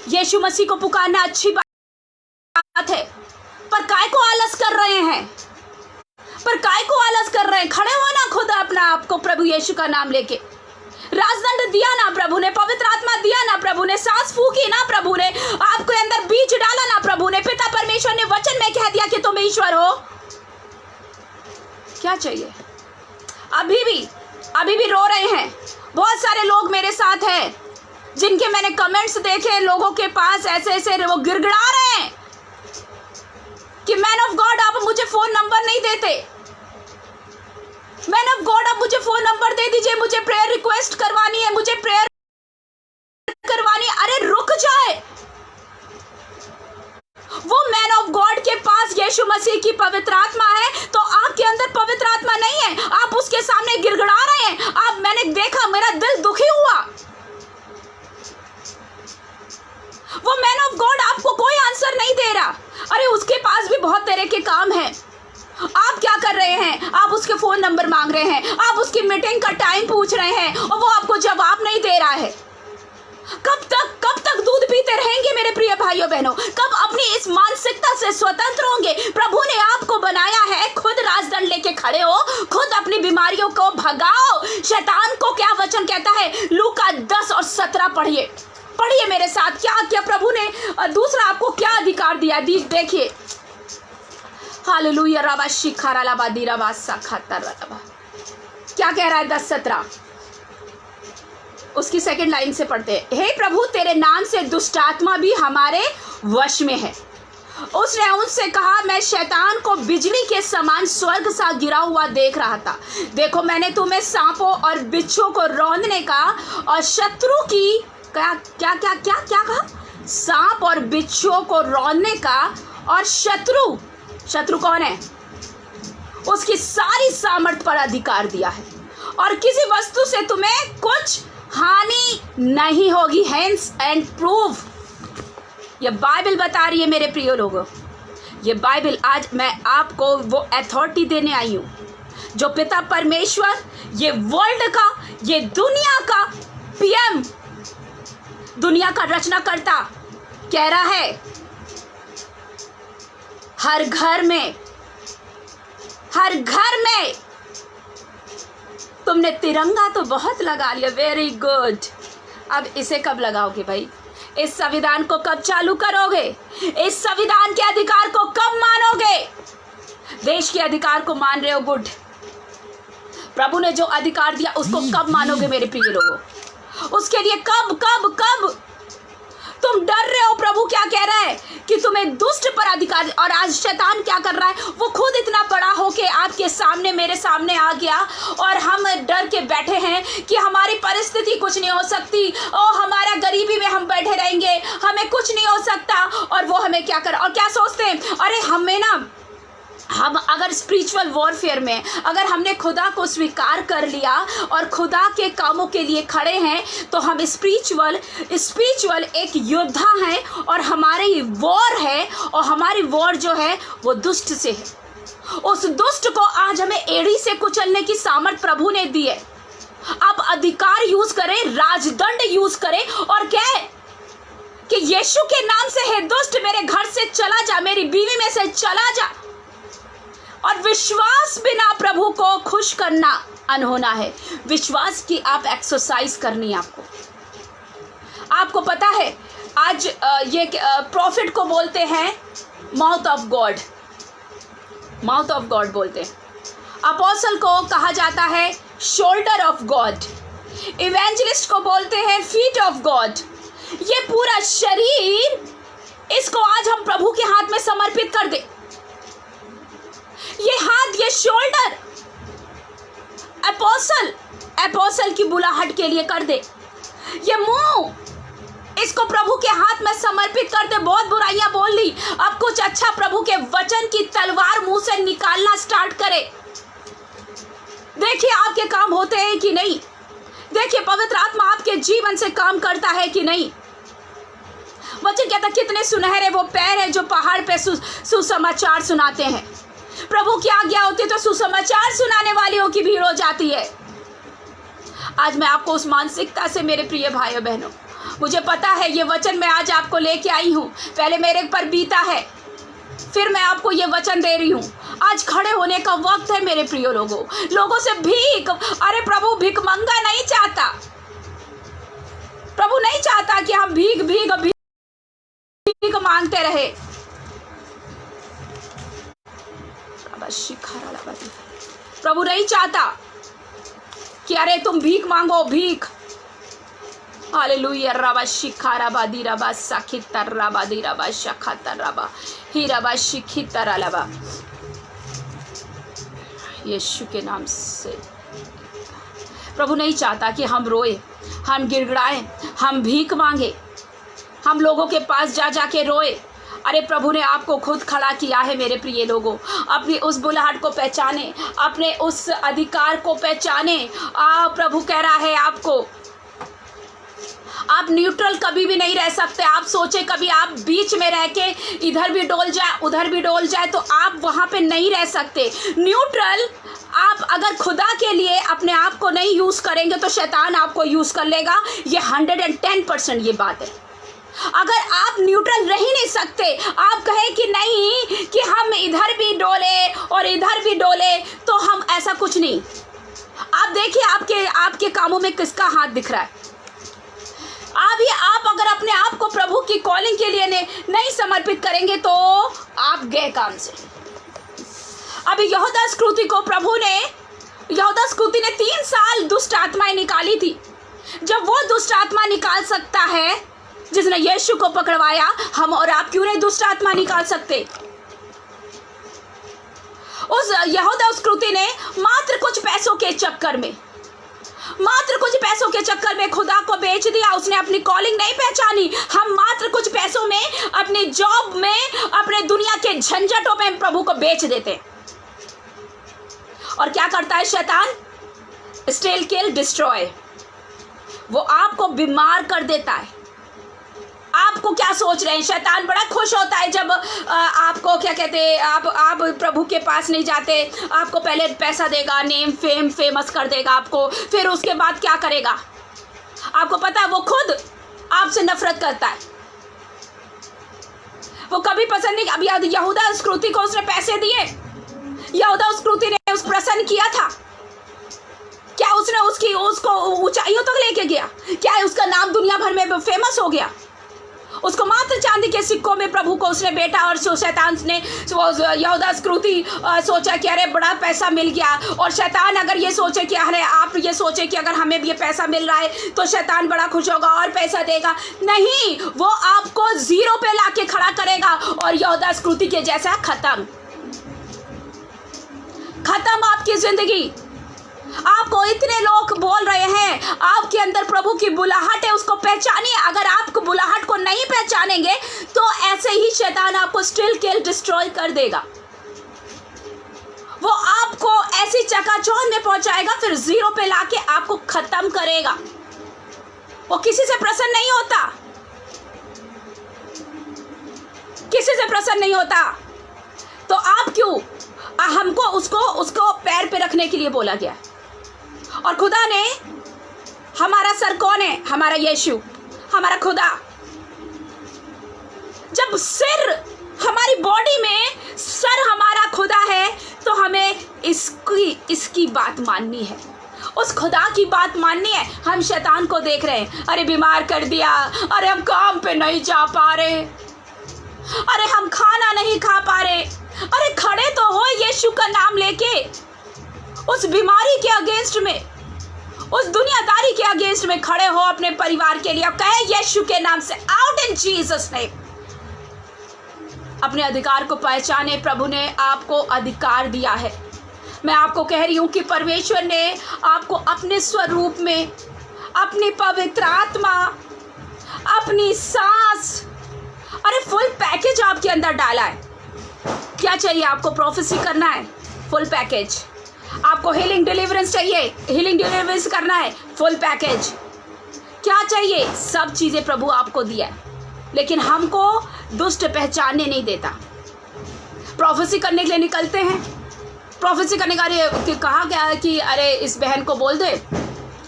यीशु मसीह को पुकारना अच्छी बात है, पर काय को आलस कर रहे हैं? खड़े हो ना खुद अपना आपको प्रभु यीशु का नाम लेके। राजदंड दिया ना प्रभु ने, पवित्र आत्मा दिया ना प्रभु ने, सांस फूकी ना प्रभु ने, आपके अंदर बीज डाला ना प्रभु ने, पिता परमेश्वर ने वचन में कह दिया कि तुम ईश्वर हो। क्या चाहिए? अभी भी रो रहे हैं। बहुत सारे लोग मेरे साथ हैं जिनके मैंने कमेंट्स देखे, लोगों के पास ऐसे वो गिड़गिड़ा रहे हैं कि मैन ऑफ गॉड आप मुझे फोन नंबर नहीं देते, मैन ऑफ गॉड आप मुझे फोन नंबर दे दीजिए, मुझे प्रेयर रिक्वेस्ट करवानी है, मुझे प्रेयर करवानी है। अरे रुक जाए, वो मैन ऑफ गॉड के पास यीशु मसीह की पवित्र आत्मा है, तो आपके अंदर पवित्र आत्मा नहीं है, आप उसके सामने गिड़गिड़ा रहे हैं। आप, मैंने देखा, मेरा दिल दुखी हुआ। वो मैन ऑफ गॉड आपको कोई आंसर नहीं दे रहा। अरे उसके पास भी बहुत तरह के काम है, आप क्या कर रहे हैं? आप उसके फोन नंबर मांग रहे हैं, आप उसकी मीटिंग का टाइम पूछ रहे हैं और वो आपको जवाब नहीं दे रहा है। कब तक दूध पीते रहेंगे मेरे प्रिय भाइयों बहनों? कब अपनी इस मानसिकता से स्वतंत्र होंगे? प्रभु ने आपको बनाया है, खुद राजदंड लेके खड़े हो, खुद अपनी बीमारियों को भगाओ। शैतान को क्या वचन कहता है? लूका 10 और 17 पढ़िए मेरे साथ। क्या प्रभु ने दूसरा आपको क्या अधिकार दिया? देखिए, हालेलुया, रबा शिखारा लाबादी रबा साखातर रबा। क्या कह रहा है 10:17? उसकी सेकंड लाइन से पढ़ते हैं। हे प्रभु, तेरे नाम से दुष्ट आत्मा भी हमारे वश में है। उसने उनसे कहा, मैं शैतान को बिजली के समान स्वर्ग सा गिरा हुआ देख रहा था। देखो, मैंने तुम्हें सांपों और बिच्छू को रौंदने का और शत्रु की क्या कहा? सांप और बिच्छुओं को रौंदने का और शत्रु कौन है? उसकी सारी सामर्थ पर अधिकार दिया है, और किसी वस्तु से तुम्हें कुछ हानि नहीं होगी। Hence and prove. ये बाइबल बता रही है मेरे प्रिय लोगों। ये बाइबल, आज मैं आपको वो अथॉरिटी देने आई हूँ जो पिता परमेश्वर, ये वर्ल्ड का, ये दुनिया का पीएम, दुनिया का रचनाकर्ता कह रहा है। हर घर में तुमने तिरंगा तो बहुत लगा लिया, वेरी गुड। अब इसे कब लगाओगे भाई? इस संविधान को कब चालू करोगे? इस संविधान के अधिकार को कब मानोगे? देश के अधिकार को मान रहे हो, गुड। प्रभु ने जो अधिकार दिया उसको कब मानोगे मेरे प्रिय लोगों? उसके लिए कब तुम डर रहे हो? प्रभु क्या कह रहा है कि तुम्हें दुष्ट पर अधिकार। और आज शैतान क्या कर रहा है? वो खुद इतना बड़ा होके आपके सामने, मेरे सामने आ गया, और हम डर के बैठे हैं कि हमारी परिस्थिति कुछ नहीं हो सकती, और हमारा गरीबी में हम बैठे रहेंगे, हमें कुछ नहीं हो सकता। और वो हमें क्या कर, और क्या सोचते हैं? अरे हम अगर स्पिरिचुअल वॉरफेयर में, अगर हमने खुदा को स्वीकार कर लिया और खुदा के कामों के लिए खड़े हैं, तो हम स्पिरिचुअल एक योद्धा हैं, और हमारी वॉर है, और हमारी वॉर जो है वो दुष्ट से है। उस दुष्ट को आज हमें एड़ी से कुचलने की सामर्थ प्रभु ने दी है। आप अधिकार यूज करें, राजदंड यूज करें, और क्या है कि यीशु के नाम से, हे दुष्ट मेरे घर से चला जा, मेरी बीवी में से चला जा। और विश्वास बिना प्रभु को खुश करना अनहोना है। विश्वास की आप एक्सरसाइज करनी है आपको पता है, आज ये प्रॉफिट को बोलते हैं माउथ ऑफ गॉड बोलते हैं। अपोस्टल को कहा जाता है शोल्डर ऑफ गॉड। इवेंजलिस्ट को बोलते हैं फीट ऑफ गॉड। ये पूरा शरीर, इसको आज हम प्रभु के हाथ में समर्पित कर दे। ये हाथ, ये शोल्डर अपोस्टल की बुलाहट के लिए कर दे। ये मुंह इसको प्रभु के हाथ में समर्पित कर दे। बहुत बुराइयां बोल ली, अब कुछ अच्छा प्रभु के वचन की तलवार मुंह से निकालना स्टार्ट करे। देखिए आपके काम होते हैं कि नहीं, देखिए पवित्र आत्मा आपके जीवन से काम करता है कि नहीं। वचन कहता कितने सुनहरे वो पैर हैं जो पहाड़ पे सुसमाचार सुनाते हैं। प्रभु की आज्ञा होती है तो सुसमाचार सुनाने वालियों की भीड़ हो जाती है। आज मैं आपको उस मानसिकता से, मेरे प्रिय भाइयों बहनों, मुझे पता है ये वचन मैं आज आपको लेके आई हूँ, पहले मेरे पर बीता है, फिर मैं आपको ये वचन दे रही हूँ। आज खड़े होने का वक्त है मेरे प्रिय लोगों से भीख। अरे प्रभु भीख मंगा नहीं चाहता, प्रभु नहीं चाहता कि हम भीख भीख भीख मांगते रहे। प्रभु नहीं चाहता कि अरे तुम भीख मांगो, भीख। हालेलुया। रबा शिखारा बादी रबा सखितर रबा दी रबा शखातर रबा ही रबा शिखितर रबा। यीशु के नाम से प्रभु नहीं चाहता कि हम रोए, हम गिड़गिड़ाएं, हम भीख मांगे, हम लोगों के पास जा जाके रोए। अरे प्रभु ने आपको खुद खड़ा किया है मेरे प्रिय लोगों। अपनी उस बुलाहट को पहचाने, अपने उस अधिकार को पहचाने। प्रभु कह रहा है आपको, आप न्यूट्रल कभी भी नहीं रह सकते। आप सोचे कभी आप बीच में रह के इधर भी डोल जाए उधर भी डोल जाए तो आप वहाँ पे नहीं रह सकते। न्यूट्रल आप अगर खुदा के लिए अपने आप को नहीं यूज़ करेंगे तो शैतान आपको यूज़ कर लेगा। ये 110% ये बात है। अगर आप न्यूट्रल रह ही नहीं सकते, आप कहें कि नहीं कि हम इधर भी डोले और इधर भी डोले, तो हम ऐसा कुछ नहीं। आप देखिए आपके कामों में किसका हाथ दिख रहा है। आप अगर अपने आप को प्रभु की कॉलिंग के लिए नहीं समर्पित करेंगे तो आप गए काम से। अभी यहूदा स्क्रूति को प्रभु ने, यहूदा स्क्रूति ने 3 साल दुष्ट आत्माएं निकाली थी। जब वो दुष्ट आत्मा निकाल सकता है जिसने यीशु को पकड़वाया, हम और आप क्यों नहीं दुष्ट आत्मा निकाल सकते। उस यहूदा स्क्रूति ने मात्र कुछ पैसों के चक्कर में खुदा को बेच दिया। उसने अपनी कॉलिंग नहीं पहचानी। हम मात्र कुछ पैसों में, अपनी जॉब में, अपने दुनिया के झंझटों में प्रभु को बेच देते। और क्या करता है शैतान? स्टील, किल, डिस्ट्रॉय। वो आपको बीमार कर देता है। आपको क्या सोच रहे हैं? शैतान बड़ा खुश होता है जब आपको क्या कहते हैं, आप प्रभु के पास नहीं जाते। आपको पहले पैसा देगा, नेम फेम फेमस कर देगा आपको, फिर उसके बाद क्या करेगा आपको पता है? वो खुद आपसे नफरत करता है। वो कभी पसंद नहीं। अब यहूदा स्क्रूति को उसने पैसे दिए, यहूदा स्क्रूति ने उस प्रसन्न किया था क्या? उसने उसको ऊंचाइयों तक लेके गया क्या? उसका नाम दुनिया भर में फेमस हो गया। उसको मात्र चांदी के सिक्कों में प्रभु को उसने बेटा, और शैतान ने यहूदा स्क्रूति सोचा कि अरे बड़ा पैसा मिल गया। और शैतान अगर ये सोचे कि अरे आप ये सोचे कि अगर हमें भी ये पैसा मिल रहा है तो शैतान बड़ा खुश होगा और पैसा देगा, नहीं, वो आपको 0 पे लाके खड़ा करेगा और यहूदा स्क्रूति के जैसा खत्म आपकी जिंदगी। आपको इतने लोग बोल रहे हैं, आपके अंदर प्रभु की बुलाहट है, उसको पहचानिए। अगर आप बुलाहट को नहीं पहचानेंगे तो ऐसे ही शैतान आपको स्टिल किल डिस्ट्रॉय कर देगा। वो आपको ऐसी चकाचौंध में पहुंचाएगा, फिर 0 पे लाके आपको खत्म करेगा। वो किसी से प्रसन्न नहीं होता, किसी से प्रसन्न नहीं होता। तो आप क्यों? हमको उसको पैर पे रखने के लिए बोला गया। और खुदा ने, हमारा सर कौन है? हमारा यीशु, हमारा खुदा। जब सिर हमारी बॉडी में, सर हमारा खुदा है, तो हमें इसकी बात माननी है, उस खुदा की बात माननी है। हम शैतान को देख रहे हैं, अरे बीमार कर दिया, अरे हम काम पे नहीं जा पा रहे, अरे हम खाना नहीं खा पा रहे। अरे खड़े तो हो यीशु का नाम लेके, उस बीमारी के अगेंस्ट में, उस दुनियादारी के अगेंस्ट में खड़े हो अपने परिवार के लिए। अब कहे यीशु के नाम से, आउट इन जीसस नेम। अपने अधिकार को पहचाने। प्रभु ने आपको अधिकार दिया है। मैं आपको कह रही हूं कि परमेश्वर ने आपको अपने स्वरूप में, अपनी पवित्र आत्मा, अपनी सांस, अरे फुल पैकेज आपके अंदर डाला है। क्या चाहिए आपको? प्रोफेसी करना है, फुल पैकेज। आपको हीलिंग डिलीवरेंस चाहिए, हीलिंग डिलीवरेंस करना है, फुल पैकेज। क्या चाहिए? सब चीज़ें प्रभु आपको दिया है, लेकिन हमको दुष्ट पहचानने नहीं देता। प्रोफेसी करने के लिए निकलते हैं, प्रोफेसी करने का कहा गया है कि अरे इस बहन को बोल दे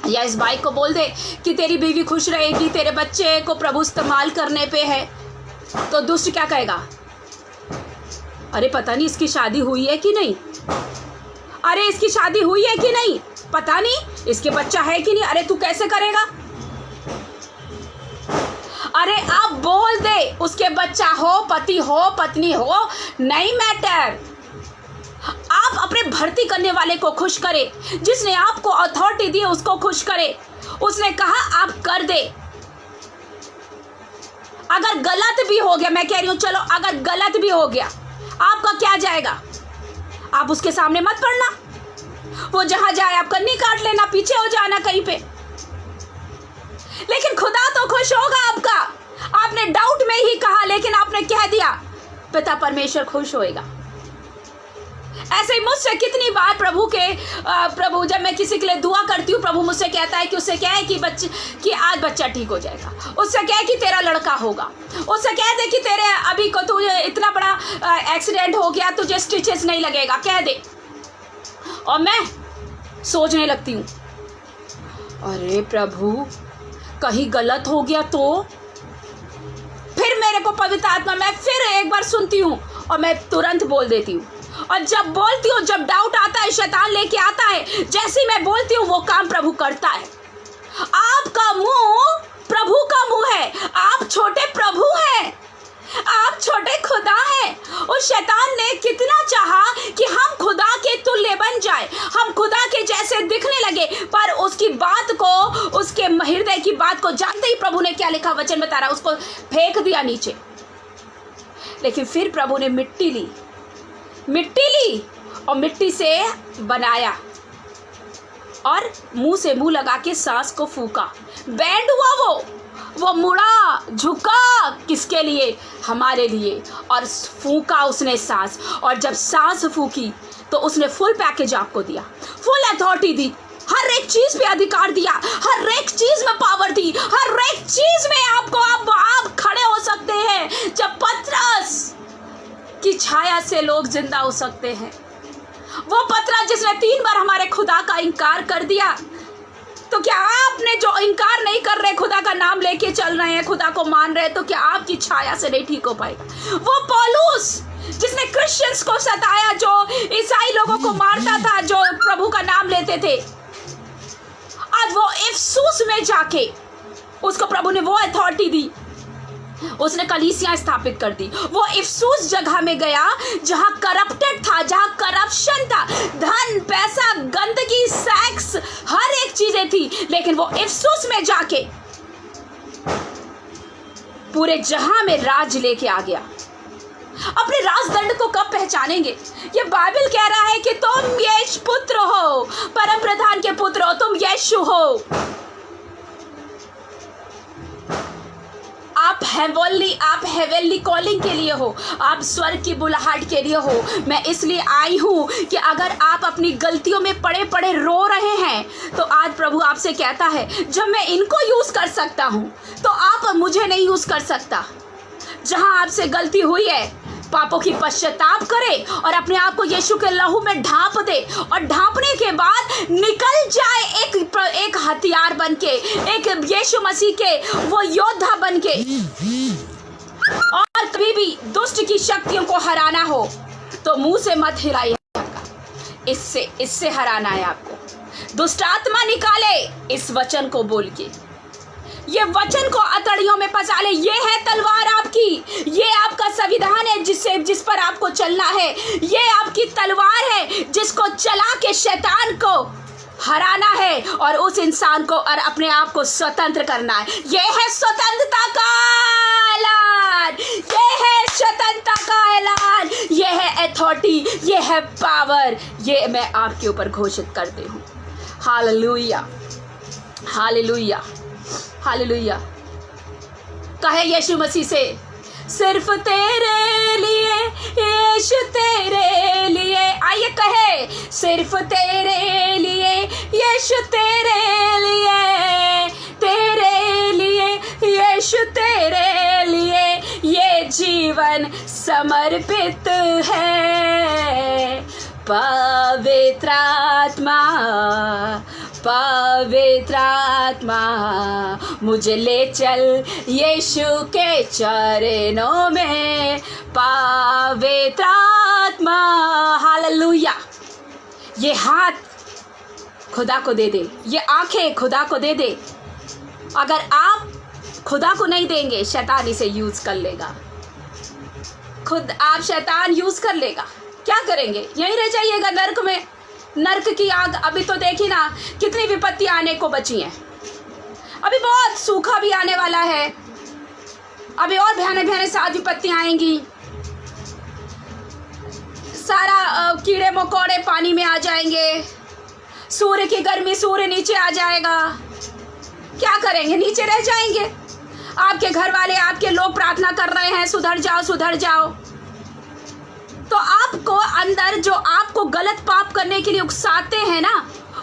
या इस भाई को बोल दे कि तेरी बीवी खुश रहेगी, तेरे बच्चे को प्रभु इस्तेमाल करने पे है। तो दुष्ट क्या कहेगा? अरे पता नहीं इसकी शादी हुई है कि नहीं, अरे इसकी शादी हुई है कि नहीं, पता नहीं इसके बच्चा है कि नहीं, अरे तू कैसे करेगा? अरे आप बोल दे, उसके बच्चा हो, पति हो, पत्नी हो, नहीं मैटर। आप अपने भर्ती करने वाले को खुश करे, जिसने आपको अथॉरिटी दी उसको खुश करे। उसने कहा आप कर दे। अगर गलत भी हो गया, मैं कह रही हूं चलो अगर गलत भी हो गया, आपका क्या जाएगा? आप उसके सामने मत पड़ना, वो जहां जाए आप कन्नी काट लेना, पीछे हो जाना कहीं पे। लेकिन खुदा तो खुश होगा आपका। आपने डाउट में ही कहा, लेकिन आपने कह दिया, पिता परमेश्वर खुश होएगा। ऐसे ही मुझसे कितनी बार प्रभु जब मैं किसी के लिए दुआ करती हूँ, प्रभु मुझसे कहता है कि उससे क्या है कि आज बच्चा ठीक हो जाएगा, उससे क्या है कि तेरा लड़का होगा, उससे कह दे कि तेरे अभी को तुझे इतना बड़ा एक्सीडेंट हो गया, तुझे स्टिचेस नहीं लगेगा, कह दे। और मैं सोचने लगती हूँ, अरे प्रभु कहीं गलत हो गया तो? फिर मेरे को पवित्र आत्मा, मैं फिर एक बार सुनती हूँ और मैं तुरंत बोल देती हूँ। और जब बोलती हूँ, जब डाउट आता है, शैतान लेके आता है, जैसे ही मैं बोलती हूँ वो काम प्रभु करता है। आपका मुंह प्रभु का मुंह है, आप छोटे प्रभु हैं, आप छोटे खुदा हैं। उस शैतान ने कितना चाहा कि हम खुदा के तुल्य बन जाए, हम खुदा के जैसे दिखने लगे, पर उसकी बात को, उसके हृदय की बात को जानते ही प्रभु ने क्या लिखा वचन बता रहा, उसको फेंक दिया नीचे। लेकिन फिर प्रभु ने मिट्टी ली और मिट्टी से बनाया और मुंह से मुंह लगा के सांस को फूका। बैंड हुआ वो मुड़ा, झुका, किसके लिए? हमारे लिए। और फूका उसने सांस, और जब सांस फूकी तो उसने फुल पैकेज आपको दिया, फुल अथॉरिटी दी, हर एक चीज पे अधिकार दिया, हर एक चीज में पावर दी, हर एक चीज में आपको आप खड़े हो सकते हैं। जब पतरस की छाया से लोग जिंदा हो सकते हैं, वो पतरस जिसने 3 बार हमारे खुदा का इनकार कर दिया, तो क्या आपने जो इनकार नहीं कर रहे, खुदा का नाम लेके चल रहे हैं, खुदा को मान रहे हैं, तो क्या आपकी छाया से नहीं ठीक हो पाएगा? वो पौलुस जिसने क्रिश्चियंस को सताया, जो ईसाई लोगों को मारता था, जो प्रभु का नाम लेते थे, आज वो इफिसुस में जाके उसको प्रभु ने वो अथॉरिटी दी, उसने कलीसिया स्थापित कर दी। वो इफिसुस जगह में गया जहां करप्टेड था, जहां करप्शन था, धन, पैसा, गंदगी, सेक्स, हर एक चीजें थी, लेकिन वो इफिसुस में जाके पूरे जहां में राज लेके आ गया। अपने राजदंड को कब पहचानेंगे? ये बाइबल कह रहा है कि तुम यीशु पुत्र हो, परम प्रधान के पुत्र हो, तुम यीशु हो। आप हेवनली कॉलिंग के लिए हो, आप स्वर्ग की बुलाहट के लिए हो। मैं इसलिए आई हूँ कि अगर आप अपनी गलतियों में पड़े पड़े रो रहे हैं, तो आज प्रभु आपसे कहता है, जब मैं इनको यूज कर सकता हूँ तो आप मुझे नहीं यूज कर सकता। जहां आपसे गलती हुई है, पापों की पश्चाताप करे और अपने आप को यीशु के लहू में ढांप दे, और ढांपने के बाद निकल जाए एक हथियार बन के, एक यीशु मसीह के वो योद्धा बन के। और कभी भी दुष्ट की शक्तियों को हराना हो तो मुंह से मत हिलाइए, इससे हराना है आपको। दुष्ट आत्मा निकाले इस वचन को बोल के, ये वचन को अतड़ियों में पचा ले। ये है तलवार आपकी, ये आपका संविधान है जिस पर आपको चलना है। ये आपकी तलवार है जिसको चला के शैतान को हराना है और उस इंसान को और अपने आप को स्वतंत्र करना है। ये है स्वतंत्रता का ऐलान, ये है स्वतंत्रता का ऐलान, ये है अथॉरिटी, ये है पावर, ये मैं आपके ऊपर घोषित करती हूँ। Hallelujah, hallelujah, hallelujah. कहे यीशु मसीह से, सिर्फ तेरे लिए यीशु तेरे लिए। आइए कहे, सिर्फ तेरे लिए यीशु तेरे लिए, तेरे लिए यीशु तेरे लिए ये जीवन समर्पित है। पवित्र आत्मा, पवित्र आत्मा मुझे ले चल यीशु के चरणों में। पवित्र आत्मा, हालेलुया। ये हाथ खुदा को दे दे, ये आंखें खुदा को दे दे। अगर आप खुदा को नहीं देंगे, शैतान इसे यूज कर लेगा। खुद आप शैतान यूज कर लेगा। क्या करेंगे? यहीं रह जाइएगा नर्क में। नर्क की आग, अभी तो देखी ना कितनी विपत्ति आने को बची हैं। अभी बहुत सूखा भी आने वाला है, अभी और भयानक भयानक सात विपत्तियां आएंगी। सारा कीड़े मकोड़े पानी में आ जाएंगे, सूर्य की गर्मी, सूर्य नीचे आ जाएगा। क्या करेंगे? नीचे रह जाएंगे। आपके घर वाले, आपके लोग प्रार्थना कर रहे हैं, सुधर जाओ सुधर जाओ। तो आपको अंदर जो आपको गलत पाप करने के लिए उकसाते हैं ना,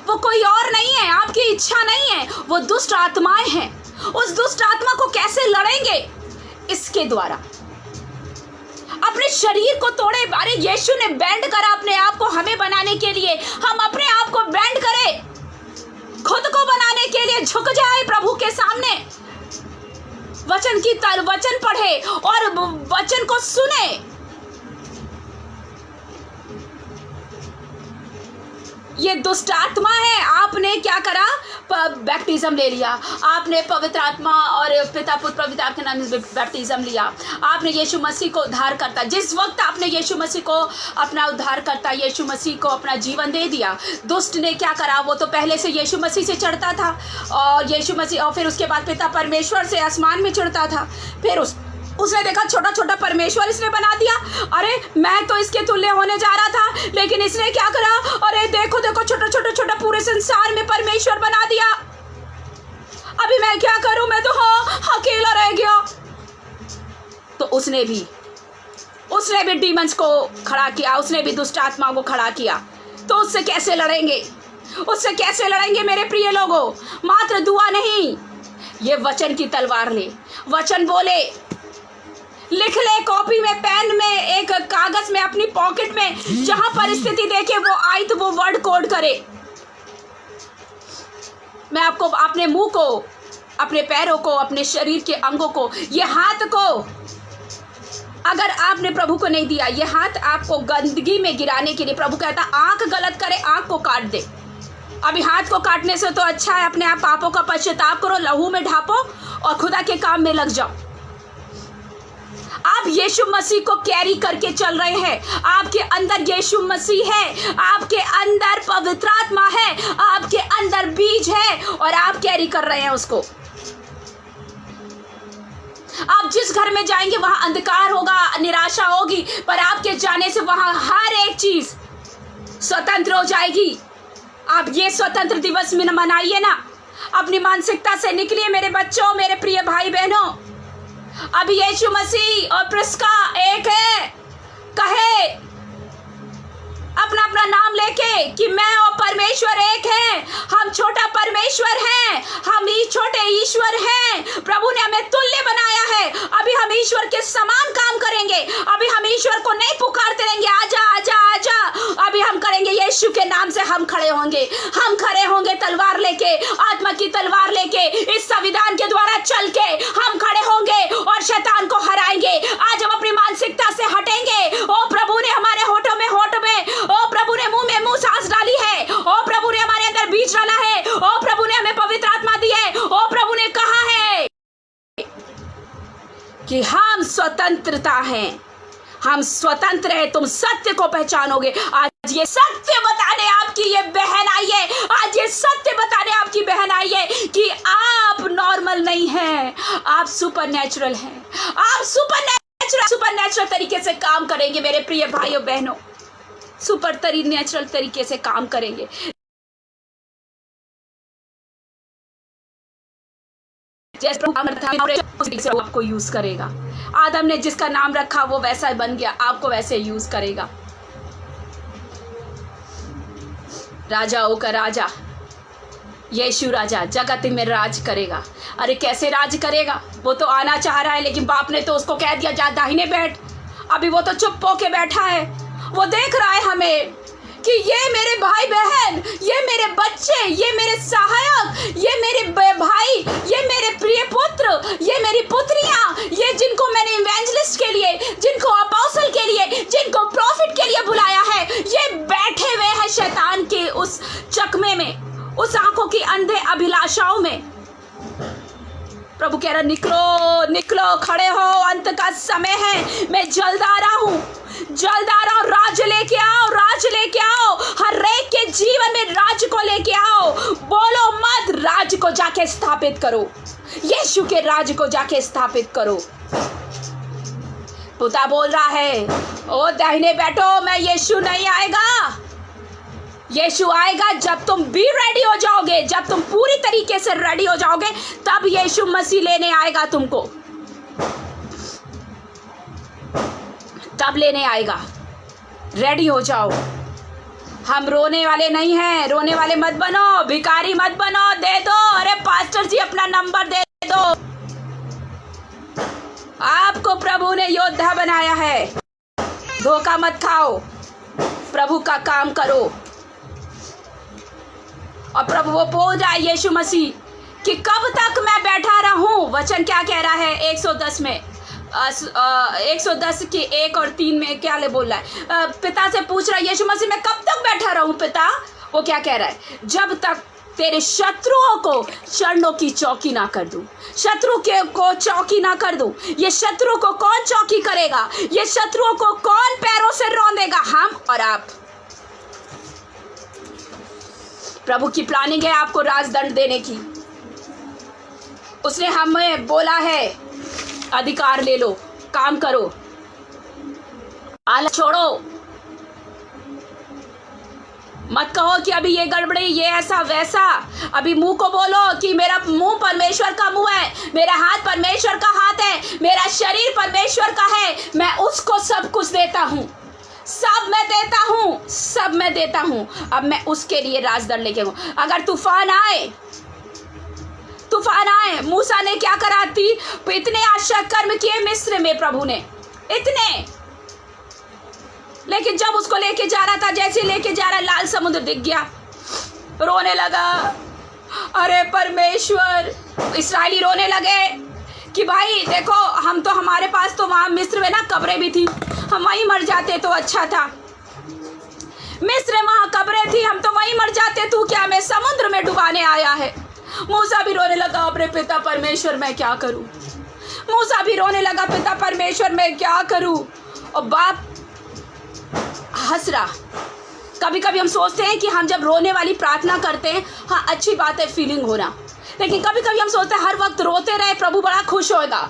वो कोई और नहीं है, आपकी इच्छा नहीं है, वो दुष्ट आत्माएं हैं। उस दुष्ट आत्मा को कैसे लड़ेंगे? इसके द्वारा अपने शरीर को तोड़े। अरे यीशु ने बैंड करा अपने आप को हमें बनाने के लिए। हम अपने आप को बैंड करें, खुद को बनाने के लिए झुक जाए प्रभु के सामने। वचन पढ़े और वचन को सुने। ये दुष्ट आत्मा है। आपने क्या करा? बैप्टिज्म ले लिया, आपने पवित्र आत्मा और पिता पुत्र पवित्र आत्मा के नाम से बैप्टिज्म लिया। आपने यीशु मसीह को उद्धार करता। जिस वक्त आपने यीशु मसीह को अपना उद्धार करता, यीशु मसीह को अपना जीवन दे दिया, दुष्ट ने क्या करा? वो तो पहले से यीशु मसीह से चढ़ता था और यीशु मसीह, और फिर उसके बाद पिता परमेश्वर से आसमान में चढ़ता था। फिर उसने देखा छोटा छोटा परमेश्वर इसने बना दिया। अरे मैं तो इसके तुल्य होने जा रहा था, लेकिन इसने क्या करा? अरे देखो देखो, छोटा छोटा छोटा पूरे संसार में परमेश्वर बना दिया। अभी मैं क्या करूं? मैं तो अकेला रह गया। तो उसने भी डीमंस को खड़ा किया, उसने भी दुष्ट आत्मा को खड़ा किया। तो उससे कैसे लड़ेंगे? उससे कैसे लड़ेंगे मेरे प्रिय लोगों? मात्र दुआ नहीं, ये वचन की तलवार ले। वचन बोले, लिख ले कॉपी में, पेन में, एक कागज में, अपनी पॉकेट में। जहां परिस्थिति देखे वो आई तो वो वर्ड कोड करे। मैं आपको अपने मुंह को, अपने पैरों को, अपने शरीर के अंगों को, ये हाथ को, अगर आपने प्रभु को नहीं दिया, ये हाथ आपको गंदगी में गिराने के लिए, प्रभु कहता आंख गलत करे आंख को काट दे। अभी हाथ को काटने से तो अच्छा है अपने आप पापों का पश्चाताप करो, लहू में ढापो और खुदा के काम में लग जाओ। आप यीशु मसीह को कैरी करके चल रहे हैं। आपके अंदर यीशु मसीह है, आपके अंदर पवित्र आत्मा है, आपके अंदर बीज है और आप कैरी कर रहे हैं उसको। आप जिस घर में जाएंगे वहां अंधकार होगा, निराशा होगी, पर आपके जाने से वहां हर एक चीज स्वतंत्र हो जाएगी। आप ये स्वतंत्र दिवस में मनाइए ना, अपनी मानसिकता से निकलिए मेरे बच्चों, मेरे प्रिय भाई बहनों। अभी यीशु मसीह और प्रिस्का एक है। कहे अपना अपना नाम लेके कि मैं और परमेश्वर एक है। हम छोटा परमेश्वर हैं, हम ही छोटे ईश्वर हैं। प्रभु ने हमें तुल्य बनाया है। अभी हम ईश्वर के समान काम करेंगे। अभी हम ईश्वर को नहीं पुकारते रहेंगे आजा आजा आजा। अभी हम करेंगे यीशु के नाम से। हम खड़े होंगे तलवार लेके, आत्मा की तलवार लेके, इस संविधान के द्वारा चल के हम खड़े होंगे और शैतान को हराएंगे। आज हम अपनी मानसिकता से हटेंगे। ओ प्रभु ने हमारे होठों में ओ प्रभु ने मुंह में मुंह सांस डाली है। ओ प्रभु ने हमारे अंदर बीज डाला है। ओ प्रभु ने हमें पवित्र आत्मा दी है। ओ प्रभु ने कहा है कि हम स्वतंत्रता हैं, हम स्वतंत्र हैं। तुम सत्य को पहचानोगे। आज ये सत्य बताने आपकी ये बहन आई है। आज ये सत्य बताने आपकी बहन आई है कि आप नॉर्मल नहीं हैं, आप सुपरनैचुरल हैं। आप सुपरनैचुरल तरीके से काम करेंगे मेरे प्रिय भाइयों बहनों। नेचुरल तरीके से काम करेंगे। जैसे प्रभु नाम रखा वो आपको यूज करेगा। आदम ने जिसका नाम रखा वो वैसा बन गया, आपको वैसे यूज करेगा। राजाओं का राजा यीशु राजा जगत में राज करेगा। अरे कैसे राज करेगा? वो तो आना चाह रहा है, लेकिन बाप ने तो उसको कह दिया जा दाहिने बैठ। अभी वो तो चुप होके बैठा है। वो देख रहा है हमें कि ये मेरे भाई बहन, ये मेरे बच्चे, ये मेरे सहायक, ये मेरे भाई, ये मेरे प्रिय पुत्र, ये मेरी पुत्रियां, ये जिनको मैंने इवेंजलिस्ट के लिए, जिनको अपोस्टल के लिए, जिनको प्रॉफिट के लिए बुलाया है, ये बैठे हुए हैं शैतान के उस चकमे में, उस आंखों की अंधे अभिलाषाओं में। प्रभु कह रहा निकलो निकलो, खड़े हो, अंत का समय है, मैं जल्द आ रहा हूँ, जल्द आ रहा हूँ। राज लेके आओ, राज लेके आओ, हर एक के जीवन में राज को लेके आओ। बोलो मत, राज को जाके स्थापित करो, यीशु के राज को जाके स्थापित करो। पिता बोल रहा है ओ दाहिने बैठो, मैं यीशु नहीं आएगा। यीशु आएगा जब तुम भी रेडी हो जाओगे, जब तुम पूरी तरीके से रेडी हो जाओगे, तब यीशु मसीह लेने आएगा तुमको, तब लेने आएगा। रेडी हो जाओ। हम रोने वाले नहीं हैं, रोने वाले मत बनो, भिखारी मत बनो। दे दो, अरे पास्टर जी अपना नंबर दे दो। आपको प्रभु ने योद्धा बनाया है। धोखा मत खाओ, प्रभु का काम करो। और प्रभु वो बोल रहा है यीशु मसीह कि कब तक मैं बैठा रहूं। वचन क्या कह रहा है 110 में, 110 के 1 और 3 में क्या ले बोल रहा है? पिता से पूछ रहा है यीशु मसीह मैं कब तक बैठा रहूं पिता? वो क्या कह रहा है? जब तक तेरे शत्रुओं को चरणों की चौकी ना कर दूं, शत्रु के को चौकी ना कर दूं। ये शत्रु को कौन चौकी करेगा? ये शत्रुओं को कौन पैरों से रौंदेगा? हम और आप। प्रभु की प्लानिंग है आपको राजदंड देने की। उसने हमें बोला है अधिकार ले लो, काम करो, आलस छोड़ो। मत कहो कि अभी ये गड़बड़ी, ये ऐसा वैसा। अभी मुंह को बोलो कि मेरा मुंह परमेश्वर का मुंह है, मेरा हाथ परमेश्वर का हाथ है, मेरा शरीर परमेश्वर का है, मैं उसको सब कुछ देता हूँ, सब मैं देता हूँ, सब मैं देता हूँ। अब मैं उसके लिए राजदंड लेके आऊँ। अगर तूफान आए, तूफान आए, मूसा ने क्या करा थी? इतने आश्चर्य कर्म किए मिस्र में प्रभु ने, इतने, लेकिन जब उसको लेके जा रहा था, जैसे लेके जा रहा, लाल समुद्र दिख गया, रोने लगा। अरे परमेश्वर, इस्राएली रोने लगे कि भाई देखो, हम तो, हमारे पास तो वहां मिस्र में ना कब्रें भी थी, हम वहीं मर जाते तो अच्छा था। मिस्र में वहां कब्रें थी, हम तो वहीं मर जाते, तू क्या हमें समुद्र में डुबाने आया है? मूसा भी रोने लगा, अपने पिता परमेश्वर मैं क्या करूं? मूसा भी रोने लगा, पिता परमेश्वर मैं क्या करूं? और बाप हंस रहा। कभी कभी हम सोचते हैं कि हम जब रोने वाली प्रार्थना करते हैं, हाँ अच्छी बात है फीलिंग होना, लेकिन कभी कभी हम सोचते हैं हर वक्त रोते रहे प्रभु बड़ा खुश होगा,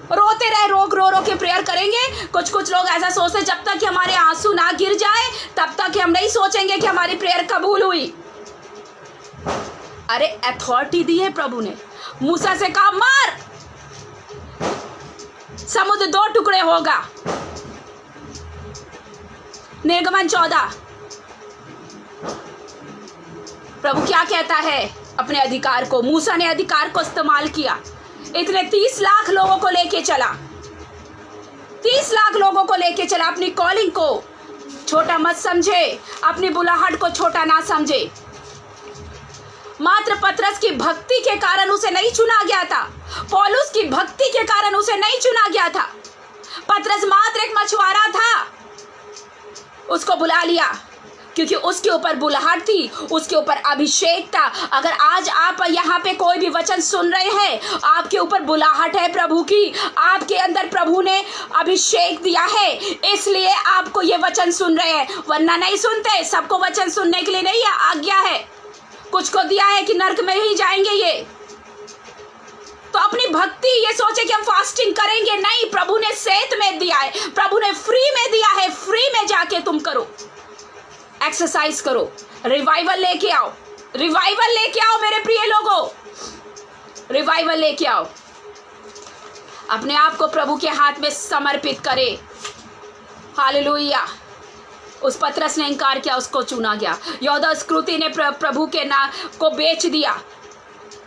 रोते रहे, रो रो के प्रेयर करेंगे। कुछ लोग ऐसा सोचते हैं जब तक कि हमारे आंसू ना गिर जाए तब तक हम नहीं सोचेंगे कि हमारी प्रेयर कबूल हुई। अरे अथॉरिटी दी है प्रभु ने। मूसा से कहा मार, समुद्र 2 टुकड़े होगा। निर्गमन 14। प्रभु क्या कहता है अपने अधिकार को? मूसा ने अधिकार को इस्तेमाल किया, इतने 30 लाख लोगों को लेके चला, 30 लाख लोगों को लेके चला। अपनी कॉलिंग को छोटा मत समझे, अपनी बुलाहट को छोटा ना समझे। मात्र पतरस की भक्ति के कारण उसे नहीं चुना गया था, पौलुस की भक्ति के कारण उसे नहीं चुना गया था। पतरस मात्र एक मछुआरा था, उसको बुला लिया क्योंकि उसके ऊपर बुलाहट थी, उसके ऊपर अभिषेक था। अगर आज आप यहाँ पे कोई भी वचन सुन रहे हैं, आपके ऊपर बुलाहट है प्रभु की, आपके अंदर प्रभु ने अभिषेक दिया है, इसलिए आपको ये वचन सुन रहे हैं, वरना नहीं सुनते। सबको वचन सुनने के लिए नहीं है, आज्ञा है। कुछ को दिया है कि नरक में ही जाएंगे ये। तो अपनी भक्ति ये सोचे कि हम फास्टिंग करेंगे, नहीं, प्रभु ने सेहत में दिया है, प्रभु ने फ्री में दिया है। फ्री में जाके तुम करो, एक्सरसाइज करो, रिवाइवल लेके आओ, रिवाइवल लेके आओ मेरे प्रिय लोगों। रिवाइवल लेके आओ, अपने आप को प्रभु के हाथ में समर्पित करे। हालेलुया। उस पतरस ने इनकार किया, उसको चुना गया। यहूदा इस्करियोती ने प्रभु के नाम को बेच दिया,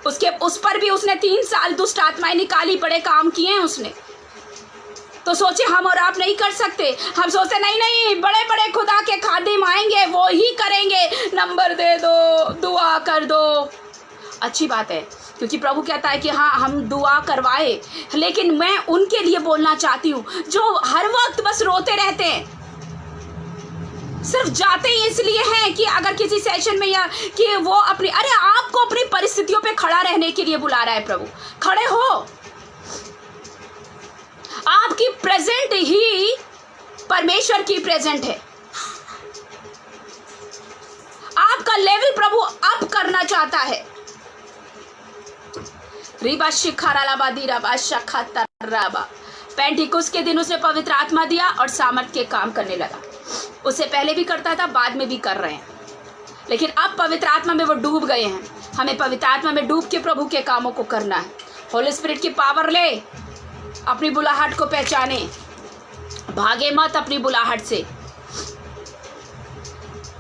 उस पर भी उसने 3 साल दुष्ट आत्माएं निकाली, बड़े काम किए हैं उसने। तो सोचे हम और आप नहीं कर सकते। हम सोचते नहीं, बड़े बड़े खुदा के खादिम आएंगे, वो ही करेंगे, नंबर दे दो, दुआ कर दो। अच्छी बात है, क्योंकि प्रभु कहता है कि हाँ हम दुआ करवाए, लेकिन मैं उनके लिए बोलना चाहती हूँ जो हर वक्त बस रोते रहते हैं, सिर्फ जाते ही इसलिए हैं कि अगर किसी सेशन में या कि वो अपनी, अरे आपको अपनी परिस्थितियों पे खड़ा रहने के लिए बुला रहा है प्रभु। खड़े हो, आपकी प्रेजेंट ही परमेश्वर की प्रेजेंट है। आपका लेवल प्रभु अप करना चाहता है। रिबा शिखारालाबादी रबा शखातराबा। पेंटिकुस के दिन उसने पवित्र आत्मा दिया और सामर्थ के काम करने लगा। उससे पहले भी करता था, बाद में भी कर रहे हैं, लेकिन अब पवित्र आत्मा में वो डूब गए हैं। हमें पवित्र आत्मा में डूब के प्रभु के कामों को करना है। होली स्पिरिट की पावर ले, अपनी बुलाहट को पहचाने, भागे मत अपनी बुलाहट से।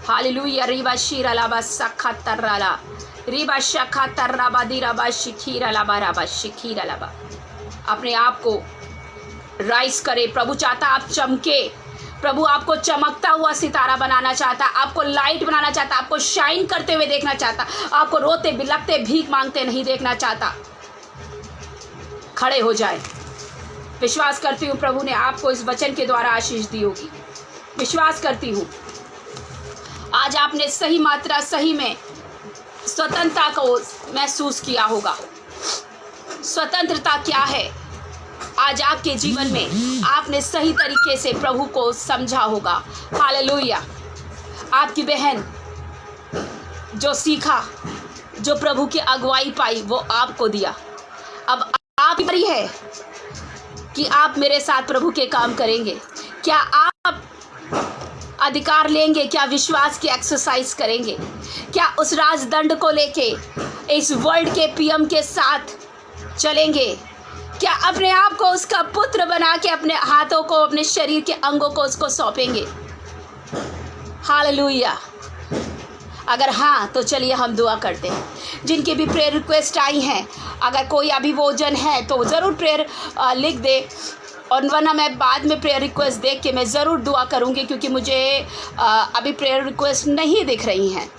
हालेलुया। रिबा शीरालाबा सखातराला रिबा शखातराबा दिराबा शिखीरालाबा राबा शिखीरालाबा। अपने आप को राइज करे। प्रभु चाहता आप चमके। प्रभु आपको चमकता हुआ सितारा बनाना चाहता, आपको लाइट बनाना चाहता, आपको शाइन करते हुए देखना चाहता, आपको रोते बिलखते भीख मांगते नहीं देखना चाहता। खड़े हो जाए। विश्वास करती हूँ प्रभु ने आपको इस वचन के द्वारा आशीष दी होगी। विश्वास करती हूँ आज आपने सही मात्रा, सही में स्वतंत्रता को महसूस किया होगा। स्वतंत्रता क्या है आज आपके जीवन में, आपने सही तरीके से प्रभु को समझा होगा। हालेलुया। आपकी बहन जो सीखा, जो प्रभु की अगुवाई पाई, वो आपको दिया। अब आप बारी है कि आप मेरे साथ प्रभु के काम करेंगे। क्या आप अधिकार लेंगे? क्या विश्वास की एक्सरसाइज करेंगे? क्या उस राजदंड को लेके इस वर्ल्ड के पीएम के साथ चलेंगे? क्या अपने आप को उसका पुत्र बना के अपने हाथों को, अपने शरीर के अंगों को उसको सौंपेंगे? हालेलुया। अगर हाँ तो चलिए हम दुआ करते हैं। जिनकी भी प्रेयर रिक्वेस्ट आई हैं, अगर कोई अभिभोजन है तो ज़रूर प्रेयर लिख दे, और वरना मैं बाद में प्रेयर रिक्वेस्ट देख के मैं ज़रूर दुआ करूँगी, क्योंकि मुझे अभी प्रेयर रिक्वेस्ट नहीं दिख रही हैं।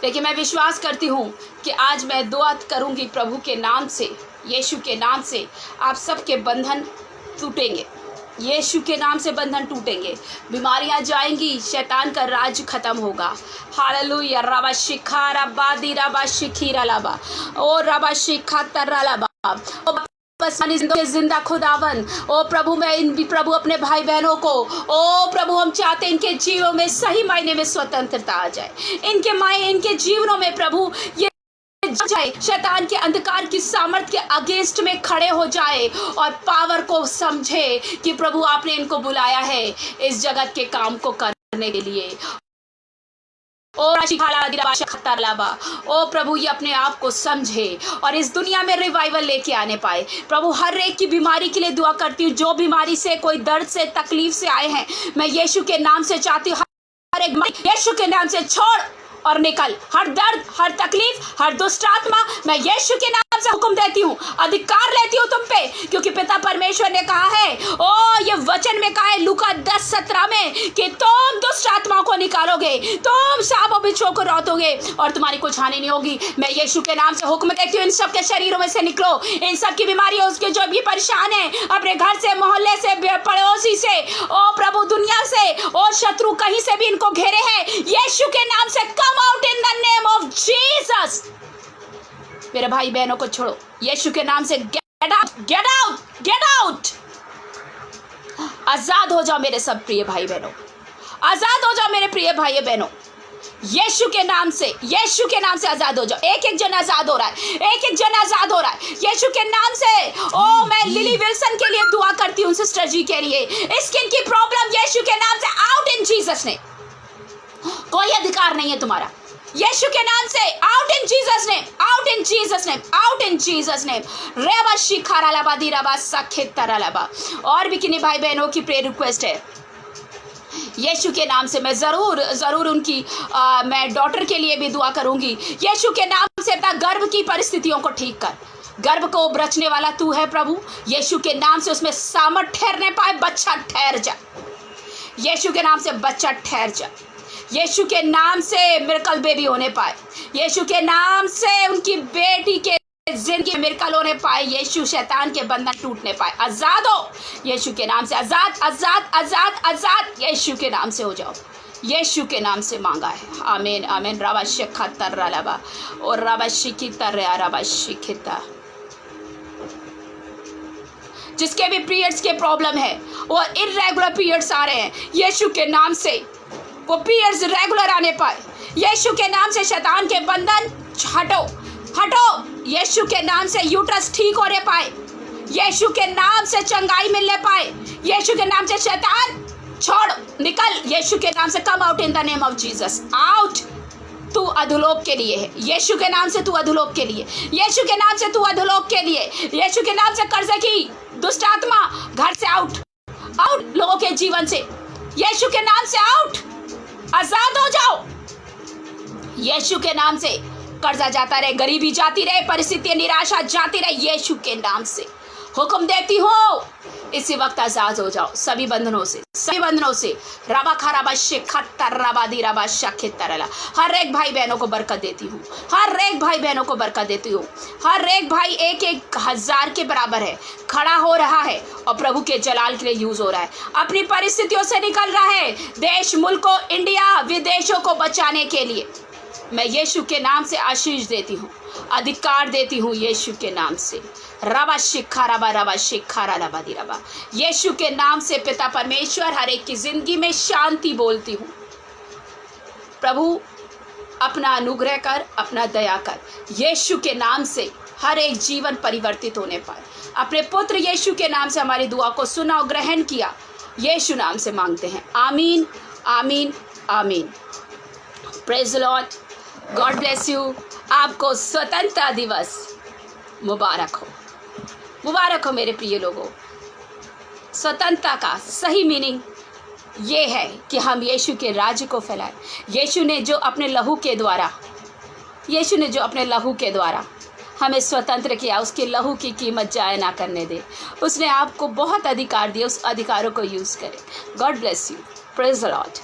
लेकिन मैं विश्वास करती हूँ कि आज मैं दुआ करूँगी प्रभु के नाम से, यीशु के नाम से आप सबके बंधन टूटेंगे। यीशु के नाम से बंधन टूटेंगे, बीमारियां जाएंगी, शैतान का राज खत्म होगा। हालेलुया। रबा शिखा रबा दी रबा शिखीरा लबा ओ रबा शिखा तर्रा लबा। जिंदा खुदावन, ओ प्रभु मैं प्रभु अपने भाई बहनों को, ओ प्रभु हम चाहते हैं इनके जीवों में सही मायने में स्वतंत्रता आ जाए। इनके जीवनों में प्रभु ये जाए, शैतान के अंधकार की सामर्थ के अगेंस्ट में खड़े हो जाए और पावर को समझे कि प्रभु आपने इनको बुलाया है इस जगत के काम को करने के लिए। ओ प्रभु ये अपने आप को समझे और इस दुनिया में रिवाइवल लेके आने पाए। प्रभु हर एक की बीमारी के लिए दुआ करती हूँ। जो बीमारी से, कोई दर्द से, तकलीफ से आए हैं, मैं यीशु के नाम से चाहती हूँ हर एक यीशु के नाम से छोड़ और निकल। हर दर्द, हर तकलीफ, हर दुष्ट आत्मा मैं यीशु के नाम से हुक्म देती हूँ, अधिकार लेती हूँ तुम पे, क्योंकि पिता परमेश्वर ने कहा है, ओ ये वचन में कहा है लूका 10:17 में कि तुम दुष्ट आत्माओं को निकालोगे, तुम सांपों बिच्छुओं को रौतोगे और तुम्हारी कुछ हानि नहीं होगी। मैं यीशु के नाम से हुक्म देती हूँ, इन सब के शरीरों में से निकलो। इन सब की बीमारियों, उसके जो भी परेशान है, अपने घर से, मोहल्ले से, पड़ोसी से, ओ प्रभु दुनिया से, ओ शत्रु कहीं से भी इनको घेरे हैं, यीशु के नाम से come out in the name of Jesus. मेरे भाई बहनों को छोड़ो, यीशु के नाम से get out, get out, get out. आजाद हो जाओ मेरे सब प्रिय भाई बहनों, आजाद हो जाओ मेरे प्रिय भाई बहनों। यीशु के नाम से, यीशु के नाम से आजाद हो जाओ। एक एक जन आजाद हो रहा है, एक एक जन आजाद हो रहा है यीशु के नाम से। ओ मैं लिली विल्सन के लिए दुआ करती हूँ, सिस्टर जी के लिए। स्किन की प्रॉब्लम यीशु के नाम से आउट इन जीसस ने। कोई अधिकार नहीं है तुम्हारा, यीशु के नाम से out in Jesus name, out in Jesus name, out in Jesus name. रेबा शिखारा लबा दी रबा सखेतरा लबा। और भी किन्हीं भाई बहनों की प्रेयर रिक्वेस्ट है यीशु के नाम से। मैं ज़रूर उनकी मैं डॉटर के लिए भी दुआ करूंगी। यीशु के नाम से अपना गर्भ की परिस्थितियों को ठीक कर। गर्भ को रचने वाला तू है प्रभु। यीशु के नाम से उसमें सामर्थ ठहरने पाए, बच्चा ठहर जा। यीशु के नाम से बच्चा ठहर जा। यीशु के नाम से मिरेकल बेबी होने पाए। यीशु के नाम से उनकी बेटी के जिंदगी मिरेकल होने पाए। यीशु शैतान के बंधन टूटने पाए। आजाद हो यीशु के नाम से। आजाद आजाद आजाद आजाद यीशु के नाम से हो जाओ। यीशु के नाम से मांगा है। आमीन आमीन। रबा शिखा तररा लबा और रबा शिखी तररा रबा शिखिता। जिसके भी पीरियड्स के प्रॉब्लम है और इर्रेगुलर पीरियड्स आ रहे हैं, यीशु के नाम से वो पीरियड्स रेगुलर आने पाए। यीशु के नाम से शैतान के बंधन हटो हटो। यीशु के नाम से यूट्रस ठीक होने पाए। यीशु के नाम से चंगाई मिलने पाए। यीशु के नाम से शैतान छोड़ निकल। यीशु के नाम से come out in the name of Jesus. Out. तू अधोलोक के लिए है। यीशु के नाम से तू अधोलोक के लिए। यीशु के नाम से तू अधोलोक के लिए। यीशु के नाम से कर्ज की दुष्ट आत्मा घर से आउट आउट लोगों के जीवन से। यीशु के नाम से आउट। आजाद हो जाओ। यीशु के नाम से कर्जा जाता रहे, गरीबी जाती रहे, परिस्थितियां निराशा जाती रहे। यीशु के नाम से हुक्म देती हूँ इसी वक्त आजाद हो जाओ सभी बंधनों से, सभी बंधनों से। रबा खराबा शिखत्तर रबा दी रबा शखित्तरला। हर एक भाई बहनों को बरकत देती हूँ। हर एक भाई बहनों को बरकत देती हूँ। हर एक भाई 1,000 के बराबर है, खड़ा हो रहा है और प्रभु के जलाल के लिए यूज हो रहा है। अपनी परिस्थितियों से निकल रहा है, देश मुल्क को, इंडिया विदेशों को बचाने के लिए। मैं यीशु के नाम से आशीष देती हूँ, अधिकार देती हूँ यीशु के नाम से। रबा शिखा रबा शिखा रबा दी रबा। यीशु के नाम से पिता परमेश्वर हर एक की जिंदगी में शांति बोलती हूँ। प्रभु अपना अनुग्रह कर, अपना दया कर। यीशु के नाम से हर एक जीवन परिवर्तित होने पाए। अपने पुत्र यीशु के नाम से हमारी दुआ को सुना और ग्रहण किया। यीशु नाम से मांगते हैं। आमीन आमीन आमीन। Praise the Lord. God bless you. आपको स्वतंत्रता दिवस मुबारक हो। मुबारक हो मेरे प्रिय लोगों। स्वतंत्रता का सही मीनिंग ये है कि हम यीशु के राज्य को फैलाएं। यीशु ने जो अपने लहू के द्वारा हमें स्वतंत्र किया, उसके लहू की कीमत जाया ना करने दे। उसने आपको बहुत अधिकार दिए, उस अधिकारों को यूज़ करें। God bless you. Praise the Lord.